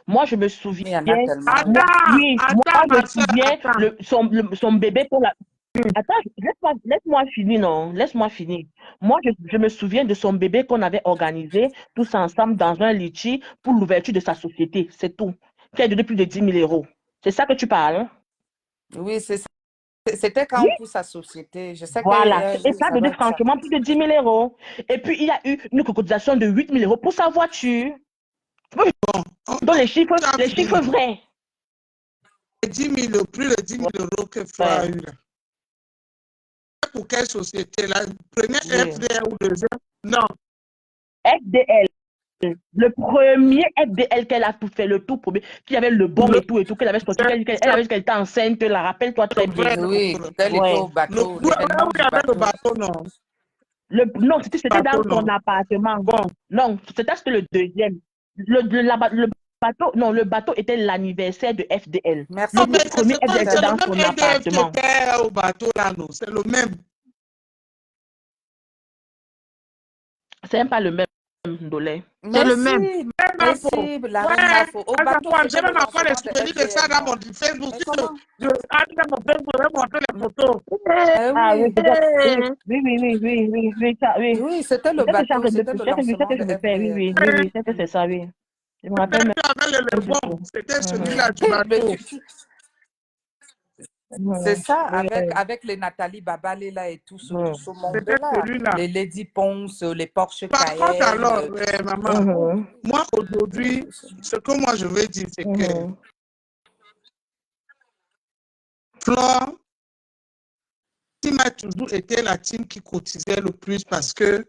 Moi, je me souviens. Il y en a tellement. Moi, je me souviens son bébé pour la. Attends, laisse-moi finir, non. Laisse-moi finir. Moi, je me souviens de son bébé qu'on avait organisé tous ensemble dans un litchi pour l'ouverture de sa société. C'est tout. Qui a donné plus de 10 000 €. C'est ça que tu parles, hein? Oui, c'est ça. C'était quand on pousse sa société. Je sais voilà. Que, et ça a donné franchement plus de 10 000 €. Et puis, il y a eu une cotisation de 8 000 € pour sa voiture. Donc, les chiffres vrais. 10 000, plus de 10 000 € que Flora a eu là. Pour quelle société? La première FDL ou deuxième? Non. FDL. Le premier FDL qu'elle a tout fait, le tout premier, qui avait le bon et tout, qu'elle avait sorti, elle avait qu'elle était enceinte, la rappelle-toi très bien. Oui, elle était au bateau. Le bateau, non. Non, c'était dans son appartement. Bon. Non, c'était le deuxième. Le bateau, non, le bateau était l'anniversaire de FDL. Merci. Le premier FDL était dans son appartement. Au bateau là, non, c'est le même. C'est même pas le même, Dolé. C'est le même. Merci, la reine Mafo. Au bateau, j'ai même encore les souvenirs de ça dans mon Facebook. Je vais montrer les photos. Oui. Oui, c'était le bateau. C'était le lancement de FDL. Oui, c'est ça, oui. Je me rappelle. C'était celui-là du bateau. C'est ça, Oui. avec les Nathalie Babalé là et tout ce Peut-être monde-là. celui-là. Les Lady Ponce, les Porsche Par contre, Cayenne. alors, maman, Mhm. moi aujourd'hui, ce que moi je veux dire, c'est que Mhm. Flore, team a toujours été la team qui cotisait le plus parce que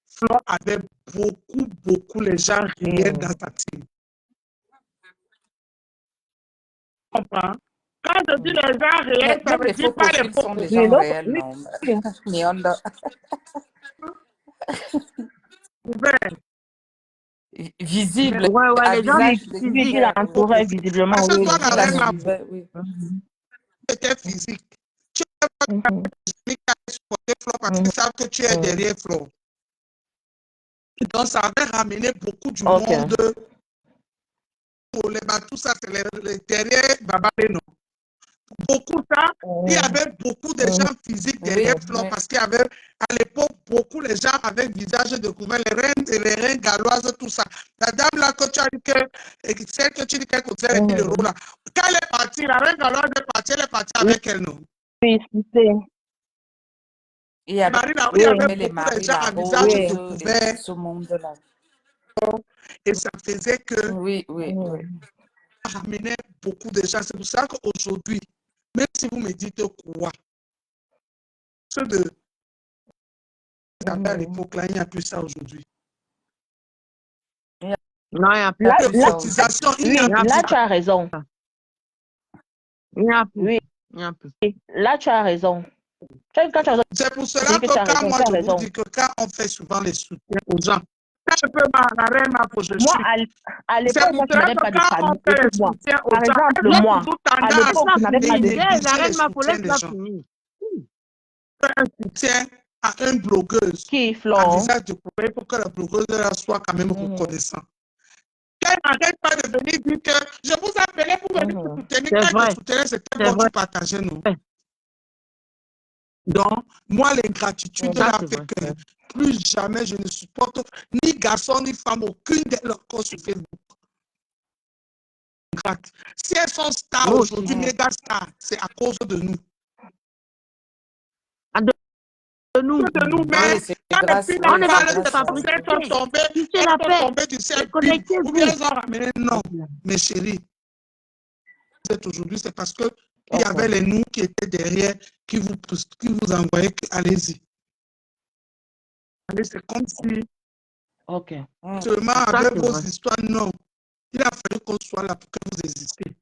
Flore avait beaucoup les gens réels dans sa team. Tu comprends? Quand je dis les gens réels, ça Même veut les dire faux pas les profils faux sont des Oui, gens donc, réels, oui. non? Mionda. profils. Visible, Ouais, à les gens Oui, visage oui, qui physiques. découvert, oui. l'entourait visiblement, Parce que oui. toi, Qui la la reine, suivait, oui. Mhm. était physique. Tu Mhm. as supporté Flore parce Mhm. qu'ils savent que tu es derrière Flore. Donc, ça avait ramené beaucoup du Ok. monde. Pour les tout ça, c'est les derrière Babalé, non. Beaucoup ça, il y avait beaucoup de gens physiques derrière Oui, Flore oui. parce qu'il y avait à l'époque beaucoup de gens avec visage découvert, les reines galloises, tout ça. La dame là que tu as dit que, celle que tu dis qu'elle coûtait les 1000 € là, quand elle est partie, la reine galloise est partie, elle est partie avec elle, non? Oui, c'est. Il y avait Marie, là, il Oui, y avait les beaucoup de Marie gens à visage Larose oui. et découvert tout ce monde-là. et ça faisait que Oui, oui, oui. ça ramenait beaucoup de gens. C'est pour ça qu'aujourd'hui, même si vous me dites quoi, ceux de à l'époque là, il n'y a plus ça aujourd'hui. Non, il n'y a Là, plus De là, ça. cotisation, il oui, n'y a plus là, ça. tu as raison. Il n'y a plus. Oui, Il n'y a plus. là, tu as raison. Quand tu as raison, C'est pour je cela dis que que tu as quand raison, moi tu as je vous raison. dis que quand on fait souvent les soutiens aux gens, Un peu la reine, faut que je Moi, chute. à C'est l'époque, pour moi, je cela n'avais que pas de quand on famille. fait les Écoute-moi. soutiens aux Par gens, exemple, elles ont moi, toujours à tendance l'époque, je Ça n'avais pas finit. de. Laisse la négliger les reine Mafo, soutiens des laisse-la gens. finir. Soutien à une blogueuse Qui, à Florent? visage découvert pour que la blogueuse là soit quand même reconnaissante. Qu'elle n'arrête pas de venir dire que je vous appelais pour venir vous soutenir. C'est Quand vrai. je soutenais, c'était C'est bon, vrai. tu partageais, non? Donc, moi, l'ingratitude Ça, là c'est fait vrai. que plus jamais je ne supporte ni garçon ni femme, aucune de leurs corps sur Facebook. Si elles sont stars Moi aussi. aujourd'hui, méga stars, c'est à cause de nous. De nous. De nous, mais Oui, c'est quand les grâce, filles On oui, ne n'en va c'est parlent, plus grâce c'est à parce vous. qu'elles fabriquer. sont tombées, Fichez elles la sont paix. tombées du ciel, bim, ou Déconnectez-vous. bien elles ont ramené. Non, mes chéris, aujourd'hui, c'est parce que il y Ok. avait les nous qui étaient derrière, qui vous envoyaient, allez-y. Allez, c'est comme si Ok. seulement Ça, avec c'est vos vrai. histoires, non. Il a fallu qu'on soit là pour que vous existiez.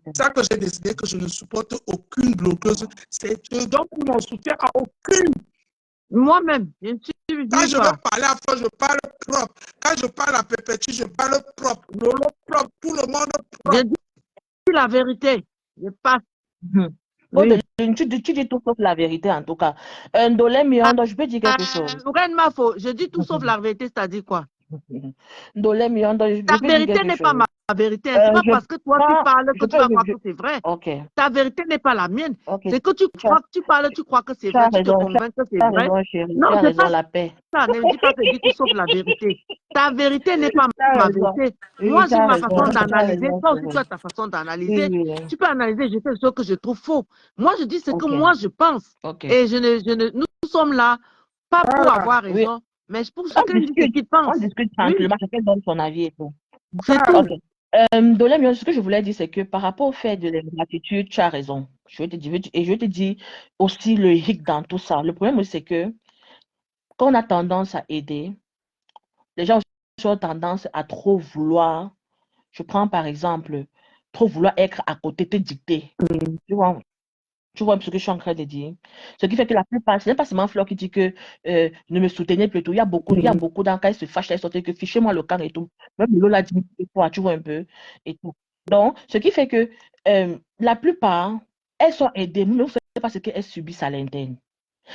C'est ça que j'ai décidé que je ne supporte aucune blogueuse. Je donne mon soutien à aucune. Moi-même, je ne Quand suis je veux pas. parler à Flo, je parle propre. Quand je parle à Pépétu, je parle propre. Lolo propre, tout le monde Je propre. dis la vérité. Je passe. Bon, Oui. tu dis tout sauf la vérité, en tout cas. Ndolé Miondo, je peux dire quelque chose. Reine Mafo, je dis tout sauf la vérité, c'est-à-dire quoi? Ndolé Miondo, je Ta peux dire vérité quelque n'est pas chose. ma vérité. C'est pas Je parce que toi tu prends, parles je que tu peux, vas croire que c'est vrai. ok, Ta vérité n'est pas la mienne. ok. C'est que tu crois que tu parles, tu crois que c'est Tu as vrai, tu te raison, convaincs que c'est tu as vrai. raison, chérie, Non, tu as c'est raison, pas la paix. ça. Ne me dis pas que dis tout sauf la vérité. Ta vérité n'est pas Tu as ma raison. vérité. Oui, Moi, tu j'ai as ma raison, façon tu as d'analyser. raison, Toi aussi, tu chérie. as ta façon Oui, d'analyser. oui, Tu peux analyser, je fais ce que je trouve faux. Moi, je dis ce que ok, moi, je pense. ok. Et nous sommes là, pas pour avoir Oui, raison, mais pour chacun dit ce qu'il on pense. discute Oui, tranquillement, chacun donne son avis et tout. c'est Ok. tout. Ndolé Miondo, ce que je voulais dire, c'est que par rapport au fait de l'ingratitude, tu as raison. Je vais te dire, et je vais te dire aussi le hic dans tout ça. Le problème, c'est que quand on a tendance à aider, les gens ont tendance à trop vouloir. Je prends par exemple, trop vouloir être à côté, te dicter. Tu vois ce que je suis en train de dire. Ce qui fait que la plupart, ce n'est pas seulement Fleur qui dit que ne me soutenez plutôt. Il y a beaucoup d'entre elles se fâchent, elles sortent que fichez-moi le camp et tout. Même Lola dit fois, tu vois un peu et tout. Donc, ce qui fait que la plupart, elles sont aidées, mais vous ne savez pas ce qu'elles subissent à l'interne.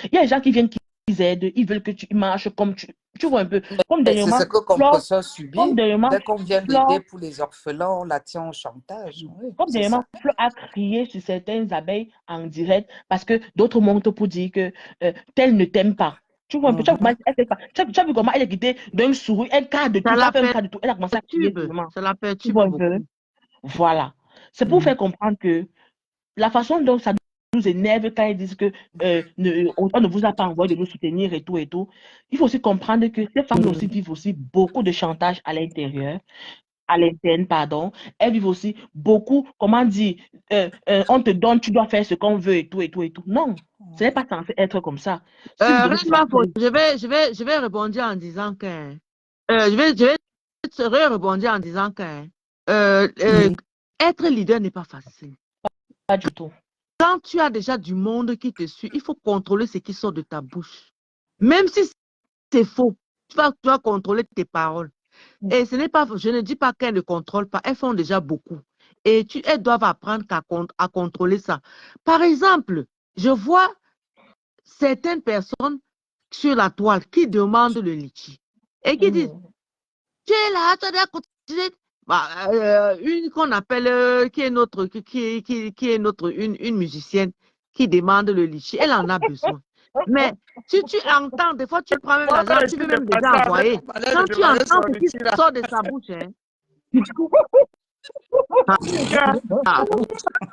Il y a des gens qui viennent, qui aident, ils veulent que tu marches comme tu vois un peu. Comme Mais c'est dernièrement, ce que Compresseur subit. Dès qu'on vient l'aider Flore, pour les orphelins, on la tient en chantage. Oui, comme c'est dernièrement, ça. Flo a crié sur certaines abeilles en direct parce que d'autres montent pour dire que tel ne t'aime pas. Tu vois un peu, tu as vu comment elle fait pas. Tu as vu comment elle est quittée d'un sourire, elle cadre de tout, Ça ça la fait un cas de tout. Elle a commencé à crier perturbe. seulement. Ça la Tu vois perturbe un peu. beaucoup. Voilà. C'est pour faire comprendre que la façon dont ça nous énerve quand ils disent que on ne vous a pas envoyé de nous soutenir et tout, il faut aussi comprendre que ces femmes aussi vivent aussi beaucoup de chantage à l'intérieur, à l'interne, pardon. Elles vivent aussi beaucoup, comment dire, on te donne, tu dois faire ce qu'on veut et tout. Non, ce n'est pas censé être comme ça. Si vous donnez Je vais rebondir en disant que rebondir en disant que être leader n'est pas facile. Pas du tout. Quand tu as déjà du monde qui te suit, il faut contrôler ce qui sort de ta bouche. Même si c'est faux, tu dois contrôler tes paroles. Et ce n'est pas, je ne dis pas qu'elles ne contrôlent pas, elles font déjà beaucoup. Et elles doivent apprendre à contrôler ça. Par exemple, je vois certaines personnes sur la toile qui demandent le litchi et qui disent, tu es là, tu dois continuer. Une qu'on appelle, qui est une musicienne qui demande le litchi, elle en a besoin. Mais si tu entends, des fois tu prends même l'argent, tu peux même déjà envoyer. Quand tu entends ce qui sort de sa bouche, hein.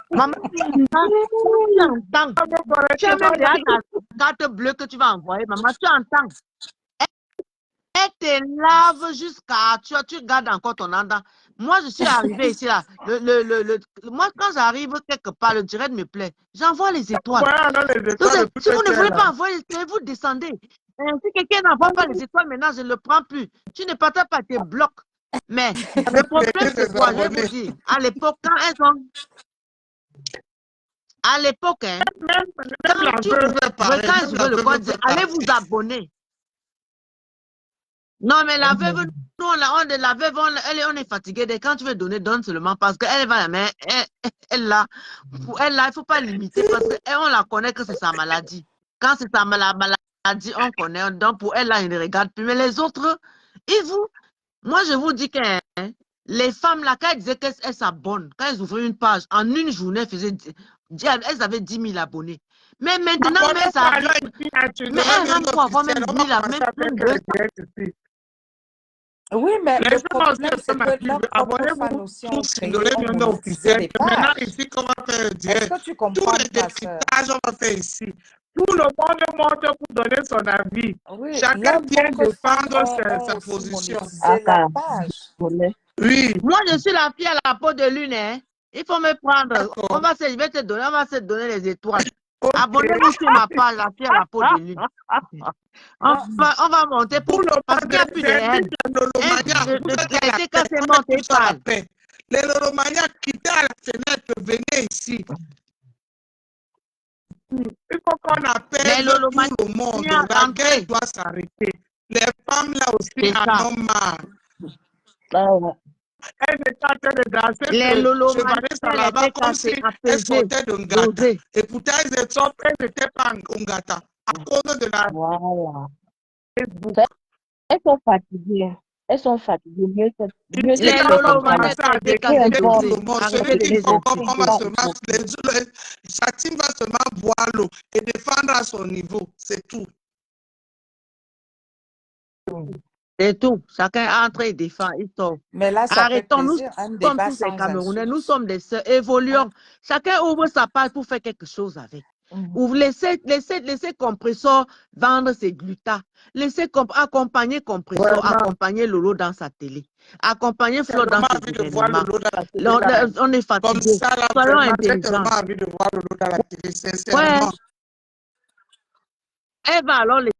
Maman, tu entends. Tu as même déjà ta carte bleue que tu vas envoyer, maman, tu entends. Elle te lave jusqu'à... Tu gardes encore ton endroit. Moi, je suis arrivée ici, là. Moi, quand j'arrive quelque part, le direct me plaît. J'envoie les étoiles. Si vous ne voulez pas envoyer les étoiles, vous descendez. Si quelqu'un n'envoie pas les étoiles, maintenant, je ne le prends plus. Tu ne partages pas tes blocs. Mais le problème, c'est quoi? Je vais vous dire. À l'époque, quand elles ont... À l'époque, hein, quand tu veux le code, allez vous abonner. Non, mais la veuve, nous, la veuve, on est fatigué. Quand tu veux donner, donne seulement parce qu'elle va, mais elle là, il ne faut pas limiter parce qu'on la connaît que c'est sa maladie. Quand c'est sa maladie, on connaît. Donc, pour elle, là, il ne regarde plus. Mais les autres, moi, je vous dis que les femmes, là, quand elles disaient qu'elles s'abonnent, quand elles ouvraient une page, en une journée, elles avaient 10 000 abonnés. Mais maintenant, elles arrivent. Mais elles rentrent pour avoir même 10 000, même 200. Oui, mais les le gens problème, aussi, c'est que leurs propres fans aussi ont créé, ont monétisé les maintenant, pages. ici, comment faire Est-ce direct? que tu Tous comprends, les ma soeur? décryptages, on va faire ici. Tout le monde monte pour donner son avis. Oui, Chacun leurs vient propres fans défendre ont sa aussi position. monétisé leur page. Oui. Moi, je suis la fille à la peau de lune. Hein. Il faut me prendre. D'accord. On va se donner les étoiles. Okay. Abonnez-vous sur ma page, la fille à la peau de lune. On va monter pour parce qu'il n'y a plus de haine. Les Loromania quittaient à la fenêtre, venez ici. Il faut qu'on appelle tout le monde. La guerre doit s'arrêter. Les femmes là aussi en ont marre. Elles étaient en train de danser. Les Lolomania, là-bas comme si elles sortaient de Ngata. Et pourtant, elles n'étaient pas en Ngata. À cause de la Facebook. Elles sont fatiguées. Elles sont fatiguées. Les Lolomania, celui qui comprend seulement, sa team va seulement boire l'eau et défendre à son niveau. C'est tout. C'est tout. Chacun entre et défend. Mais là, ça arrêtons, fait nous plaisir, un sommes débat tous les sans Camerounais, insulte. nous sommes des sœurs, évoluons. Chacun ouvre sa page pour faire quelque chose avec. Laissez Compressor vendre ses glutas. Laissez accompagner Compressor, accompagner Lolo dans sa télé. Accompagner Flo dans ses événements. On est fatigué. Soyons intelligents. Envie de voir Lolo dans la télé, sincèrement. Ouais. Elle va alors laisser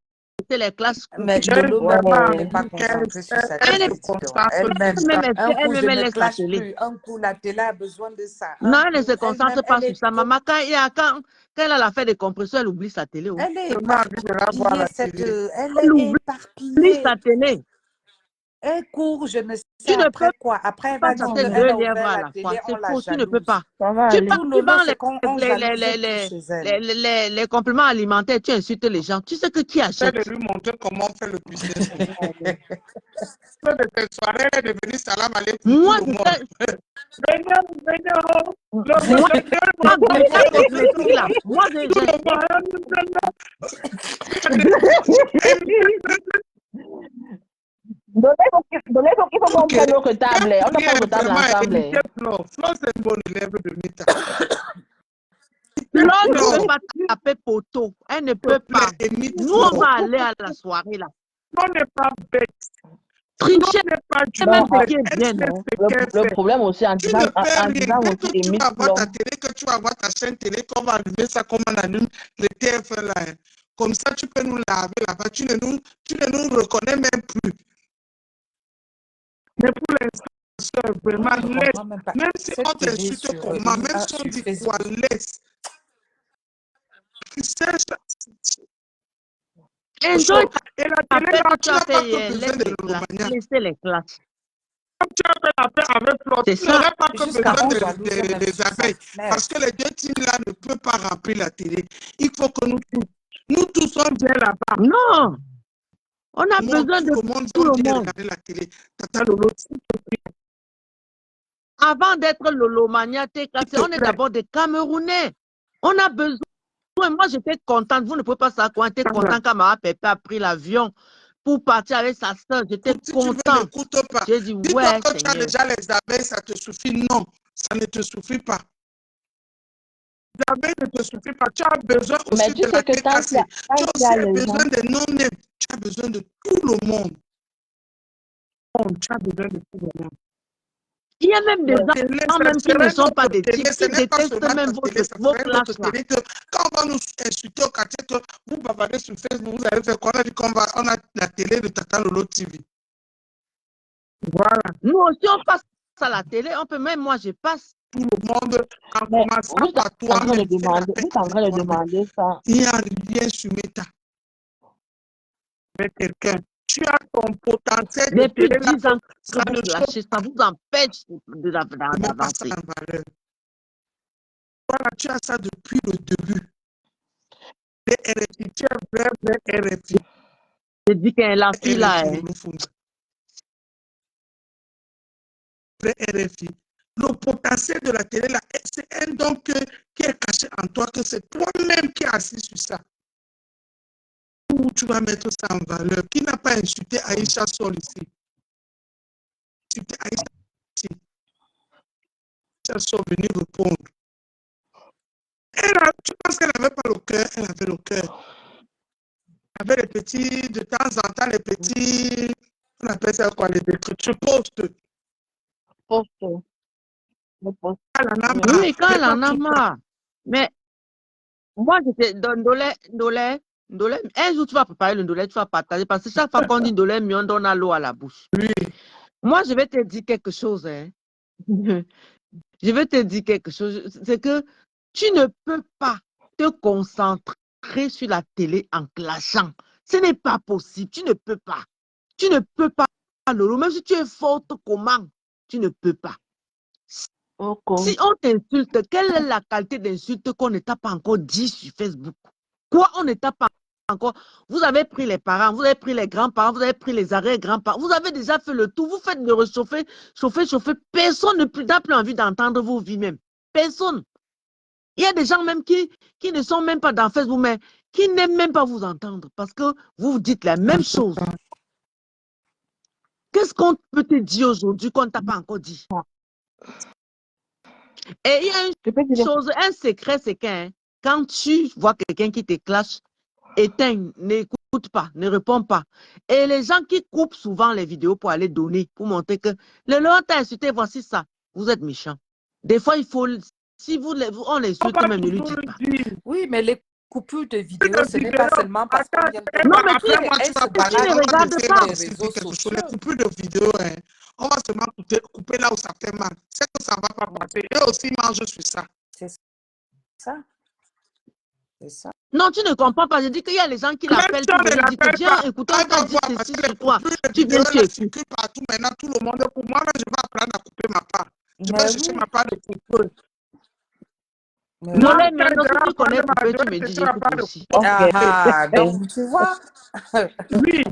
les classes. Mais Lolo n'est pas concentrée sur sa télé. Elle-même laisse la télé. Un coup, la télé a besoin de ça. Non, elle ne se concentre pas sur ça. Maman, quand elle a l'affaire des compresseurs, elle oublie sa télé. Elle est éparpillée. Elle oublie sa télé. Elle court, je ne sais après quoi. Après, elle va dire qu'elle a ouvert la télé, on la jalouse. Tu ne peux pas. Tu vends les compléments alimentaires, tu insultes les gens. Tu sais que qui achète? Je vais lui montrer comment on fait le business. De cette soirée, elle est devenue salam alaikum. Moi, Donnez qu'il faut qu'on prenne notre table. On n'a pas notre table ensemble. Flo, c'est une bonne élève de Mita. Flore ne Flore, peut pas taper poteau. Elle ne s'il te peut plaît, pas. imite Nous, on Flore. va aller à la soirée là. On n'est pas bête. On Tricher, n'est pas du même tout ce bête. qui est Elle bien, sait non? ce qu'elle Le fait. problème aussi, en Tu disant, ne fais en rien. disant Dès aussi, que tu imite vas voir ta Flore. télé, que tu vas voir ta chaîne télé, qu'on va allumer ça comme on allume le TF1 là. Hein. Comme ça, tu peux nous laver là-bas. Tu ne nous reconnais même plus. Mais pour l'instant, soeur, Moi, vraiment, je ne laisse. comprends même pas. Même si Cette on télé t'insulte sur comment, même l'IA si on sur dit quoi, Facebook. laisse. Enjoy Et la la télé, fête là, que Tu tu as n'as pas fait que hier. besoin Laisse de les classes. l'Olomania. Laissez les classes. comme tu as fait l'affaire avec Flore, C'est tu ça. n'aurais pas que Jusqu'à besoin 11 de... à 12 même des sur sa abeilles. Parce fenêtre. que les deux teams là ne peuvent pas remplir la télé. Il faut que nous tous sommes bien là-bas. Non. On a tout le monde, besoin de tout le monde, tout on le dit de monde. regarder la télé. Tata Lolo, s'il te plaît. Avant d'être Lolomania, on est d'abord des Camerounais. On a besoin. Moi, j'étais contente. Vous ne pouvez pas savoir quoi. J'étais content quand ma Pépé a pris l'avion pour partir avec sa soeur. J'étais Si tu veux, content. n'écoute pas. J'ai dit, Dis-toi ouais, que tu as Seigneur. déjà les abeilles, ça te suffit. Non, ça ne te suffit pas. Les abeilles ne te suffit pas. Tu as besoin Mais aussi tu de la sais que quand cassée. Tu as il y a aussi les besoin gens, des non-nèmes. Tu as besoin de tout le monde. Tu as besoin de tout le monde. Il y a même des La télé, gens ça même qui ne serait sont pas notre des télé, types, ce qui n'est pas détestent seulement même ta télé, ça vos serait classes notre là. télé que quand on va nous insulter au quartier, que vous bavardez sur Facebook, vous avez fait quoi? On a dit on a la télé de Tata Lolo TV. Voilà. Nous aussi, on passe à la télé. On peut même, moi, je passe. Tout le monde, en mais commençant vous êtes par en train de toi-même, fais la demander, paix vous êtes en train de avec toi-même. demander ça. Il y a un lien sur Meta avec quelqu'un. Tu as ton potentiel de Depuis télé là, 10 ans ça que ne vous choque flashez, ça vous empêche même pas ça d'avancer. en valeur. Voilà, tu as ça depuis le début. Les RFI, tu es vrai RFI. Je dis que la fille là, RFI, hein, Lolo Funda. Vrai RFI. Le potentiel de la télé là, c'est un don qui est caché en toi, que c'est toi-même qui es assis sur ça. Où tu vas mettre ça en valeur. Qui n'a pas insulté Aïcha Sol ici? Insulté Aïcha ici. Aïcha Sol venir répondre. Tu penses qu'elle n'avait pas le cœur? Elle avait le cœur. Elle avait les petits, de temps en temps, les petits, on appelle ça quoi, les écritures postes. Poste. Le poste. Elle en a marre. oui, quand elle en a tout marre. Mais moi, j'étais dans Ndolé. Un jour, tu vas préparer le Ndolé, tu vas partager. Parce que chaque fois qu'on dit Ndolé, on donne à l'eau à la bouche. Oui. Moi, je vais te dire quelque chose. Hein. Je vais te dire quelque chose. C'est que tu ne peux pas te concentrer sur la télé en clashant. Ce n'est pas possible. Tu ne peux pas. Tu ne peux pas, Lolo. Même si tu es forte, comment? Tu ne peux pas. Okay. Si on t'insulte, quelle est la qualité d'insulte qu'on ne t'a pas encore dit sur Facebook? Quoi, on ne t'a pas encore? Vous avez pris les parents, vous avez pris les grands-parents, vous avez pris les arrière-grands-parents, vous avez déjà fait le tout, vous faites de réchauffer, chauffer. Personne n'a plus envie d'entendre vos vies même. Personne. Il y a des gens même qui ne sont même pas dans Facebook, mais qui n'aiment même pas vous entendre parce que vous dites la même chose. Qu'est-ce qu'on peut te dire aujourd'hui qu'on ne t'a pas encore dit? Et il y a une chose, un secret, c'est que quand tu vois quelqu'un qui te clash, éteins, n'écoute pas, ne réponds pas. Et les gens qui coupent souvent les vidéos pour aller donner, pour montrer que le Lord t'a insulté, voici ça, vous êtes méchants. Des fois, il faut, si on l'insulte, même ne lui dites pas. Oui, mais les coupures de vidéos, ce n'est pas seulement parce qu'on vient de... Non, mais Après, moi, tu vas parler, ne on va regarde te pas. faire des réseaux sociaux. Les coupures de vidéos, hein, on va seulement couper là où ça fait mal. C'est que ça ne va pas passer. Eux aussi mangent sur ça. C'est ça. C'est ça. Non, tu ne comprends pas. Je dis qu'il y a les gens qui l'appellent pour venir dire que viens écouter, on t'a dit ceci sur toi. Tu viens, tu écoutes. Partout maintenant, tout le monde. Pour moi, je vais apprendre à couper ma part. Je vais chercher ma part de coupeuse. Non, mais si tu connais couper, tu me dis, je coupe aussi. Ah, donc tu vois. Oui.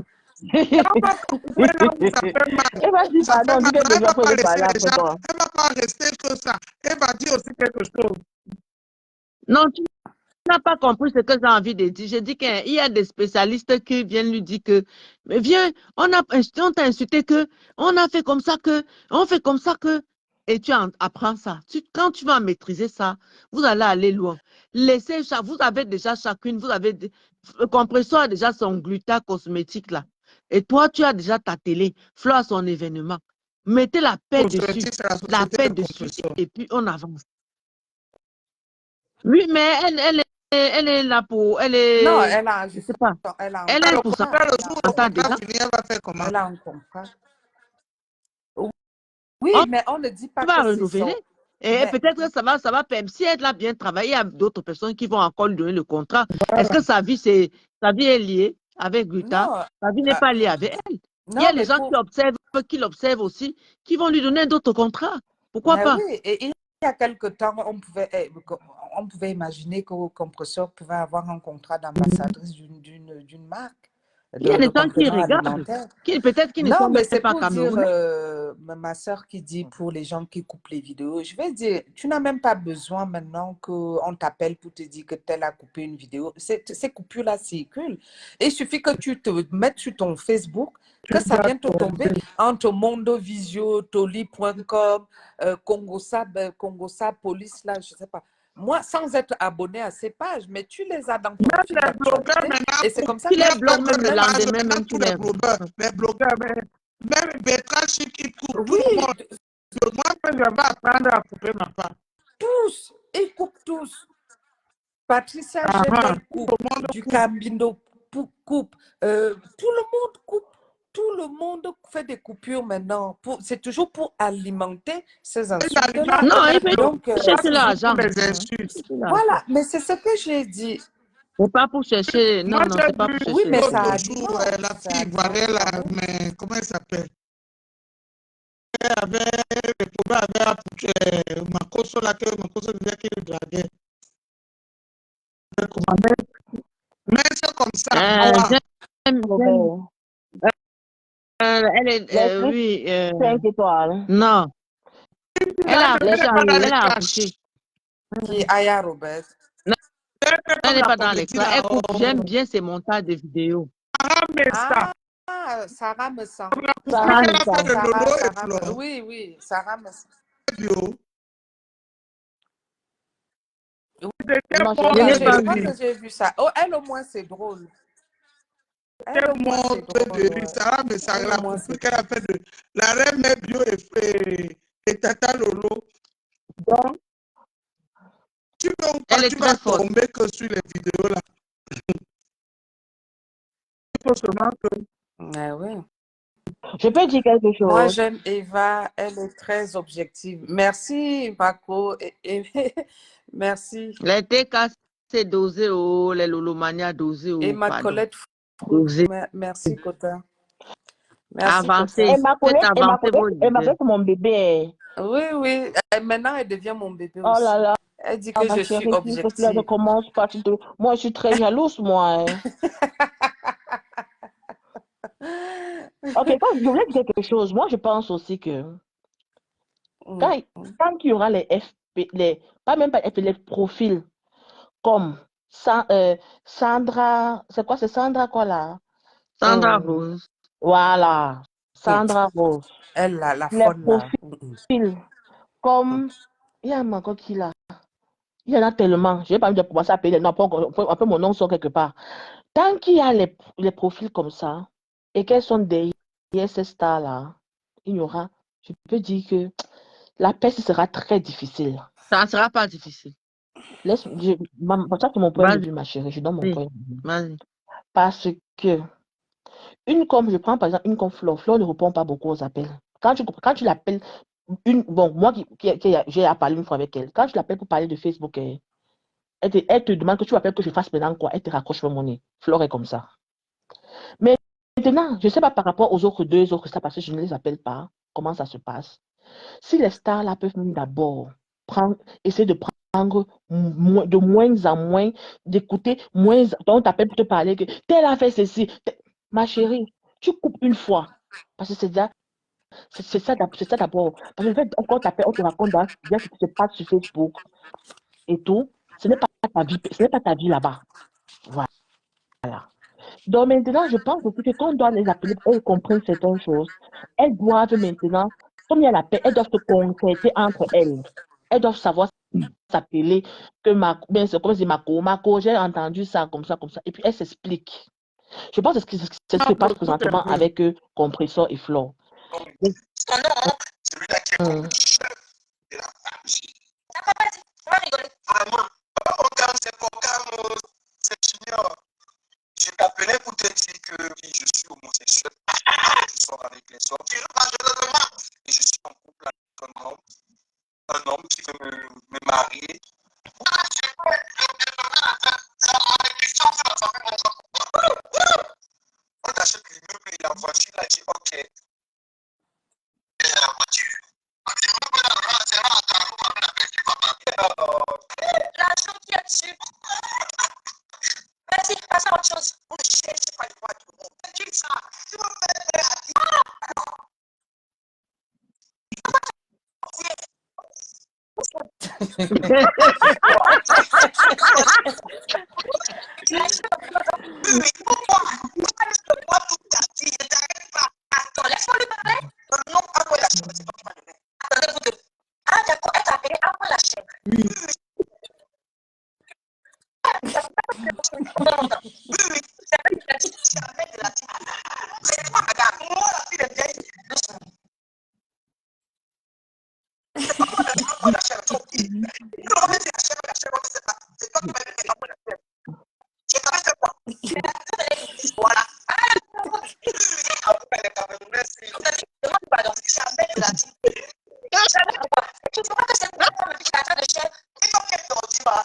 On va couper là où ça fait mal. Elle va dire, pardon, dis que je dois pas parler après toi. Elle ne va pas rester que ça. Elle va dire aussi quelque chose. Non, tu n'as pas compris ce que j'ai envie de dire. Je dis qu'il y a des spécialistes qui viennent lui dire que, mais viens, on t'a insulté que, on a fait comme ça que, on fait comme ça que. et tu apprends ça. Quand tu vas maîtriser ça, vous allez aller loin. Laissez ça. Vous avez déjà chacune, le compresseur a déjà son gluta cosmétique là. Et toi, tu as déjà ta télé. Flo a son événement. Mettez la paix dessus. Cosmétique, c'est la La société paix de dessus. compresseur. Et puis, on avance. Oui, mais elle est là pour. Elle Non, est. elle a Je sais pas. elle a un Elle Le est contrat. pour ça. contrat, le jour où le Entends contrat déjà. finit, elle va faire comment? Elle a un contrat. Oui, On mais on ne dit pas va que c'est renouveler. son. Et Mais peut-être que ça va permettre. Si elle a bien travaillé, il y a d'autres personnes qui vont encore lui donner le contrat. Est-ce que sa vie est liée avec Guta? non, Sa vie n'est pas liée avec elle. Il y a non, les mais gens pour. qui l'observent aussi, qui vont lui donner d'autres contrats. Pourquoi Mais pas? oui, et il y a quelque temps, on pouvait imaginer que le compresseur pouvait avoir un contrat d'ambassadrice d'une marque Il y a de des gens qui compléments regardent, alimentaires. peut-être qu'ils ne Non, sont mais même c'est pas pour dire, camerounais. ma soeur qui dit pour les gens qui coupent les vidéos, je vais dire, tu n'as même pas besoin maintenant qu'on t'appelle pour te dire que tel a coupé une vidéo. Ces coupures-là circulent. Et il suffit que tu te mettes sur ton Facebook, que ça vienne te tomber entre Mondovisio, Toli.com, Congosa Police, là, je ne sais pas. Moi, sans être abonné à ces pages, mais tu les as dans ton Même fil les blogueurs d'actualité. maintenant, Et c'est comme ça Tu que les tu bloques peux même le connaître. lendemain, maintenant même tu tous les. les blogueurs, même Bertrand Chic, il coupe tout Oui, le monde. Moi, je vais apprendre à couper ma part. tous, ils coupent tous. Patricia Ah, Gebel tout coupe, le monde du coupe. Cambindo coupe, tout le monde coupe, tout le monde fait des coupures maintenant. C'est toujours pour alimenter ces insultes-là. Non, il peut Donc, chercher l'argent. Les insultes. voilà, mais c'est ce que j'ai dit. C'est pas pour chercher. Moi, Non, j'ai c'est pas pour vu chercher. Oui, mais ça l'autre alimente. jour, la Ça fille alimente ivoirienne, là, quand même. mais comment elle s'appelle? Elle avait le problème avec Makoso, là, que Makoso disait qu'il le draguait. Mais c'est comme ça. Moi, Robert. Elle est. Les trucs Oui. 5 étoiles. Non. Elle a elle accouché. n'est pas dans Elle les a clashs. accouché. Qui Aya Robert. Elle n'est pas dans les comédie, clans. là, Elle coupe. J'aime bien ses montages de vidéos. Sarah me sent. Sarah Elle a fait de Lolo et Sarah Flo. oui, Sarah me sent. Bio. Non, Je n'ai Je pas crois vu. que j'ai vu ça. Oh, elle au moins c'est drôle. Elle au moins c'est Montre drôle. de Sarah, mais ça, Elle, la au moins, coupure c'est qu'elle a fait de la reine mère Bio et Tata Lolo. Donc, tu veux ou pas, Elle est tu très vas forte. tomber que sur les vidéos là. Il faut seulement que. Ah ouais. je peux dire quelque Moi, chose. j'aime Eva, elle est très objective. Merci, Marco. Merci. Les TK, c'est dosé. Oh, les Lolomania dosé. Et Oh, ma pardon. Colette, Dosé. merci, Cotin. Merci, Avancez. Et ma Faites collègue, avancer vos idées. c'est mon bébé. Oui, oui. Maintenant, elle devient mon bébé Oh aussi. là là, Elle dit que ma je suis chérie, s'il te plaît, ne objective. commence pas. Moi, je suis très jalouse, moi. Hein. Ok, je voulais dire quelque chose. Moi, je pense aussi que quand il y aura les FP, pas même pas FP, les profils comme Sandra, c'est quoi, c'est Sandra quoi là? Sandra Rose. Voilà, Sandra Rose. Elle, la Les folle, là. profils comme, il y a encore qui là? Il y en a tellement. Je n'ai pas envie de commencer à payer. Non, après mon nom sort quelque part. Tant qu'il y a les profils comme ça et qu'elles sont derrière ces stars-là, il y aura, je peux dire que la paix sera très difficile. Ça ne sera pas difficile. Ça, c'est mon point de vue, ma chérie. Je donne mon point de vue. Vas-y. Parce que, je prends par exemple une comme Flo. Flo ne répond pas beaucoup aux appels. Quand tu l'appelles, moi j'ai parlé une fois avec elle. Quand tu l'appelles pour parler de Facebook, elle te demande que tu appelles que je fasse maintenant quoi. Elle te raccroche mon nez. Flore est comme ça. Mais maintenant, je ne sais pas par rapport aux autres deux autres stars parce que je ne les appelle pas. Comment ça se passe? Si les stars là peuvent même d'abord essayer de prendre de moins en moins, d'écouter moins. On t'appelle pour te parler que tel a fait ceci. Ma chérie, tu coupes une fois. Parce que c'est ça d'abord. Parce que le fait qu'on t'appelle, on te raconte bien ce qui se passe sur Facebook et tout. Ce n'est pas ta vie là-bas. Voilà. Donc maintenant, je pense aussi que quand on doit les appeler pour qu'elles comprennent certaines choses, elles doivent maintenant comme il y a la paix, elles doivent se concrétiser entre elles. Elles doivent savoir s'appeler que bien, c'est comme c'est Mako, j'ai entendu ça, comme ça, comme ça. Et puis elles s'expliquent. Je pense que c'est ce qui se passe présentement avec Compressor et Flore. Son nom, celui-là qui est comme le chef de la famille. Ça va pas dire, on va rigoler. Vraiment, c'est junior. Je t'appelais pour te dire que oui, je suis homosexuel. Je sors avec les hommes. Et je suis en couple avec un homme qui veut me marier. On achète l'immeuble et la voiture, là, dit ok. Et la voiture. L'argent qui est dessus. Vas-y, passe à autre chose. Vous ne cherchez pas les voix du monde. C'est ça. Tu me fais faire à dire. Attends, laisse-moi lui parler. Non, après la chèvre, c'est pas qui m'a donné. Attendez, vous deux. Ah, d'accord, elle t'a appelé après la chèvre. Oui. C'est quoi, regarde, moi, la fille de vieille, la chèvre, c'est pas. C'est toi qui m'as dit après la chèvre. Je t'avais fait quoi? Voilà. Pardon, jamais de la vie. Tu vois que c'est pour me dire la de chèvre. Et donc, qu'est-ce que tu vas?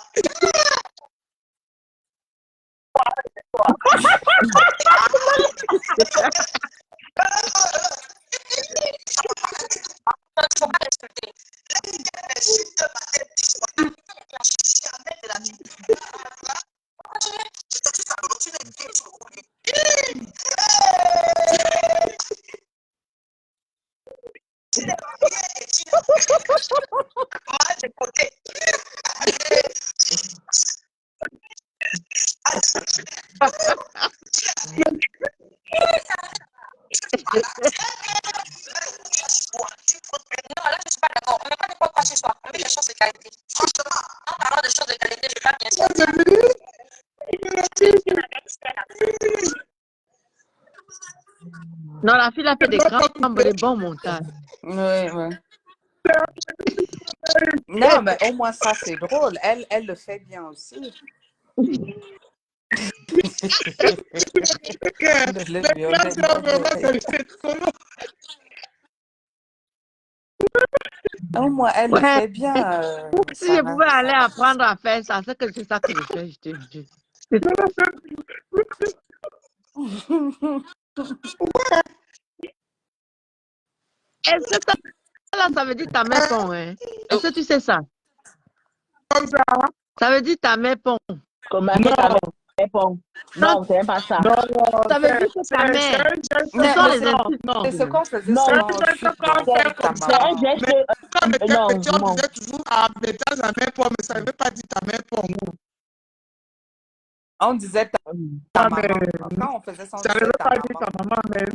Non, la fille a fait des bons montages. Oui, oui. Non, mais au moins ça, c'est drôle. Elle le fait bien aussi. Au moins, elle le fait bien. Si je pouvais aller apprendre à faire ça, c'est que c'est ça que je fais, je te dis. Est-ce que ça veut dire ta mère pond, hein? Est-ce que tu sais ça? Comme ça. Ça veut dire ta mère pond. Comment ta mère pond? Non, c'est pas ça. Non, ça veut dire que ta mère. Ce sont les insultes. C'est ce qu'on faisait. Non, c'est un geste. Quand on était Non, petit, on non. disait toujours à mettre la mère pomme, mais ça ne veut pas dire ta mère pomme. On disait ta maman. Quand on faisait ça, on Ça ne disait veut ta pas dire maman. ta maman, mais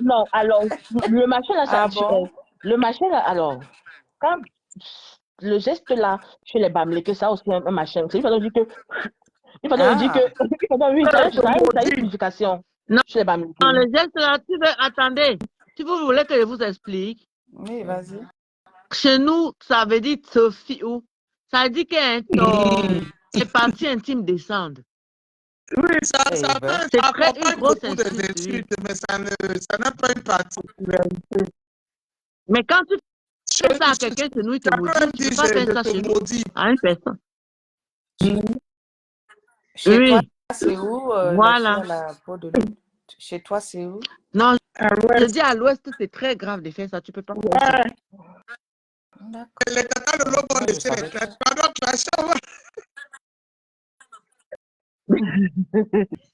Non, alors, le machin là, Ah bon? le machin là, alors, quand le geste là, chez les Bamlés, que ça aussi un machin, c'est une façon de dire que, oui, ça a une signification Non. chez les Bamlés. Non, le geste là, attendez, si vous voulez que je vous explique, Oui, vas-y. chez nous, ça veut dire Sophie ou, ça veut dire que les parties intimes descendent. oui, ça C'est accompagne une grosse beaucoup des insulte, insultes, mais ça n'a pas une particularité. Mais quand tu fais ça à quelqu'un, c'est nous, il te Ça peut même maudit. Tu dire peux pas faire ça je chez te nous, maudis. à une personne. Chez Oui. toi, c'est où Voilà. la peau de l'autre? Chez toi, c'est où? Non, À je l'ouest. dis à l'ouest, c'est très grave de faire ça. Tu peux pas. Ouais. D'accord. Les tatas de l'eau vont laisser les traites. Pardon,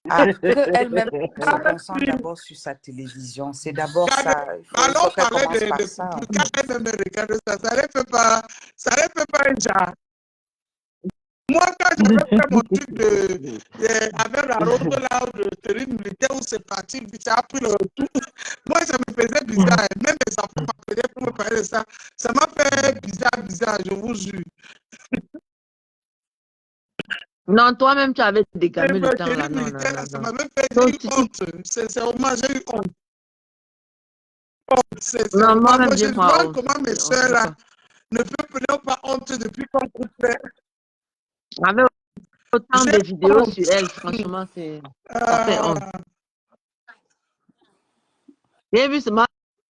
Elle-même se concentre d'abord sur sa télévision. C'est d'abord ça. Il faut qu'elle commence par ça. Quand elle me regarde ça, ça ne fait pas un genre. Moi, quand j'avais fait mon truc avec la robe là, de tenue militaire où c'est parti, ça a pris le retour. Moi, ça me faisait bizarre. Même les enfants m'appelaient pour me parler de ça. Ça m'a fait bizarre, je vous jure. Non, toi-même, tu avais dégamé le La temps tenue là. Non, militaire, là, non, ça non. m'avait fait Donc, une honte. C'est vraiment, j'ai eu honte. C'est non, vraiment, moi-même, moi, je j'ai vois pas honte. comment mes On soeurs sait là pas. ne peuvent pas honte depuis qu'on coupait. Avec autant J'ai de vidéos honte. sur elle, franchement, ça fait honte. J'ai vu ce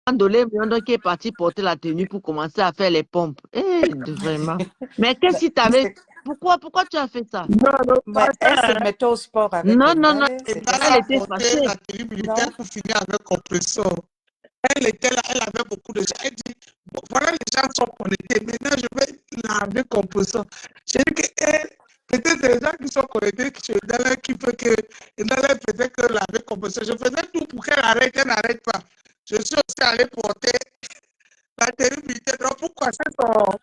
Mandolé qui est parti porter la tenue pour commencer à faire les pompes. Vraiment. Mais qu'est-ce qui t'avait... Pourquoi tu as fait ça? Non, Mais elle se mettait au sport avec Non. Endale. Et C'était là, Elle elle a était porté fâchée. la tenue militaire pour finir avec compresseur. Elle était là, elle avait beaucoup de gens. Elle dit, bon, voilà, les gens sont connectés. Maintenant, je vais laver compresseur. J'ai dit que peut-être les gens qui sont connectés, qui fait que peut-être que laver compresseur. Je faisais tout pour qu'elle n'arrête pas. Je suis aussi allé porter la tenue militaire. Donc, pourquoi c'est son...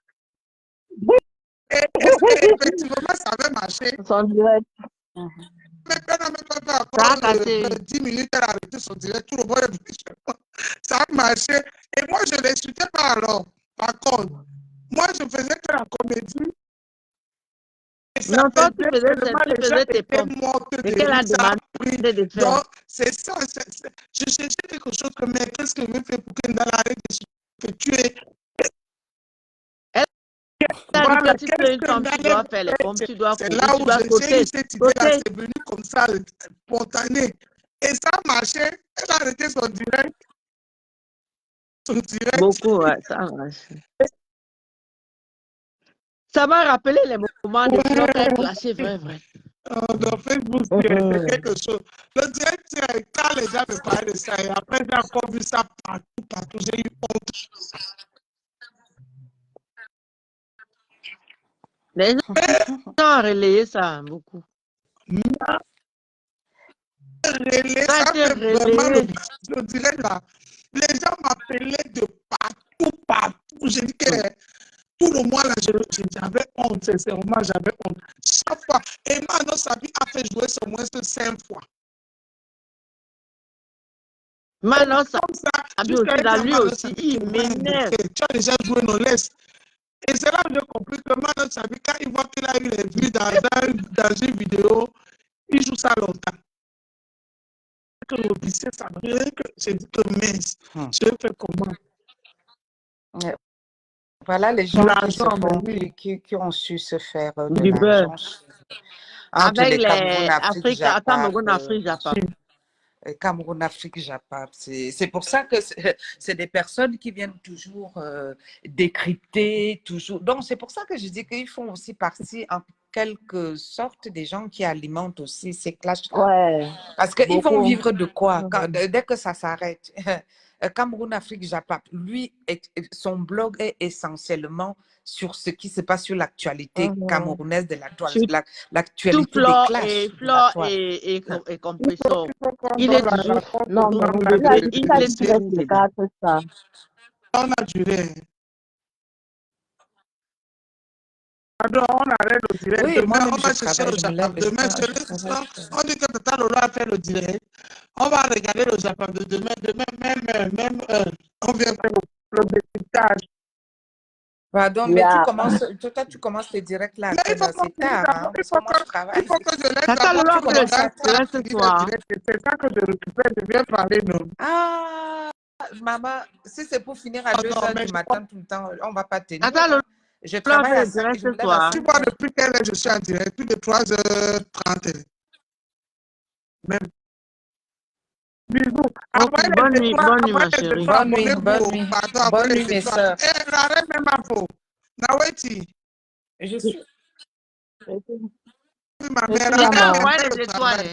Et effectivement, ça avait marché. Son direct. Mais pendant même pas Ça a encore cassé. 10 minutes, elle a arrêté son direct. Tout le monde est venu chez moi. Ça a marché. Et moi, je ne l'insultais pas alors. Par contre, moi, je faisais que la comédie. Et ça Non, toi, tu faisait faisais tellement les gens tes étaient pompes. morts de Mais qu'elle a rire. Ça a demandé pris. de faire. Donc, c'est ça. Je cherchais quelque chose comme, mais qu'est-ce que je vais faire pour que dans l'arrêt que tu es. Voilà, tu fais une femme, tu dois faire les pompes, tu dois c'est courir, là tu où dois j'ai eu sauter. cette idée-là, c'est venu comme ça, spontané. Et ça a marché. Elle a arrêté son direct. Beaucoup, ouais, ça a marché. Ça m'a rappelé les moments de Flo qui a clashé, vrai. Dans Facebook, c'est quelque chose. Le direct, quand les gens me parlaient de ça, et après j'ai encore vu ça partout, j'ai eu honte. Les gens ont relayé ça beaucoup. Ça Ça a été fait vraiment relayé. le direct là. Les gens m'appelaient de partout. J'ai dit que tout le mois là, j'avais honte, sincèrement, j'avais honte. Chaque fois. Et Mano Sabi a fait jouer au moins 5 fois. Mano Comme ça, Sabi aussi, là, lui aussi, il m'énerve. Tu as déjà joué nos laisses. Et c'est là que j'ai compris que Mano Sabi, quand il voit qu'il a eu les vues dans une vidéo, il joue ça longtemps. Que l'officier, ça me dit que j'ai dit que mince, je fais comment? Voilà les gens qui ont su se faire de l'argent entre avec les Cameroun, Afrique, Japap. Cameroun, Afrique, Japap. C'est pour ça que c'est des personnes qui viennent toujours décrypter, toujours. Donc, c'est pour ça que je dis qu'ils font aussi partie, en quelque sorte, des gens qui alimentent aussi ces clashs-là. Ouais. Parce qu'ils vont vivre de quoi dès que ça s'arrête? Cameroun, Afrique, Japap, lui, son blog est essentiellement sur ce qui se passe sur l'actualité camerounaise de l'actualité des clashs. Flore et compresseur. Il est toujours... Non, il a duré 4 ça. On a duré. Alors, on arrête le direct. Oui, demain, moi-même, on va je chercher travaille, le je me Japon. lève Demain, on dit que Tata Lola a fait le direct. On va regarder le Japon de demain, même heure. On vient faire le décryptage. Pardon, mais tu commences le direct là. C'est tard, hein? Il faut que je laisse Tata Lola fait le direct. C'est ça que je récupère, je viens parler, non. Ah, maman, si c'est pour finir à 2h du matin tout le temps, on ne va pas tenir. Tata Lola, je travaille à 5 ce soir. Tu vois, depuis quelle heure je suis en direct? Plus de 3h30. Même. Bisous. Bonne nuit, ma chérie. Bonne nuit, mes soeurs. Arrête même à faux. Naweti. Je suis. Ma mère a envoyé les étoiles.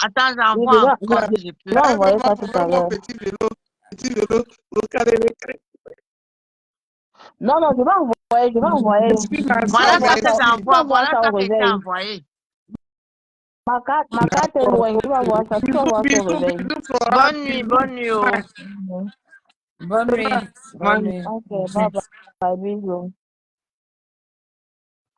Attends, j'envoie encore si je peux. envoyer ça tout à l'heure. Petit vélo, Non, je vais envoyer. Voilà ça que j'envoie, voilà ça que j'ai envoyé. Ma carte est loin, tu vas voir ça, tu vas voir ton réveil. Bonne nuit. Bonne nuit. Ok, bye, bisous.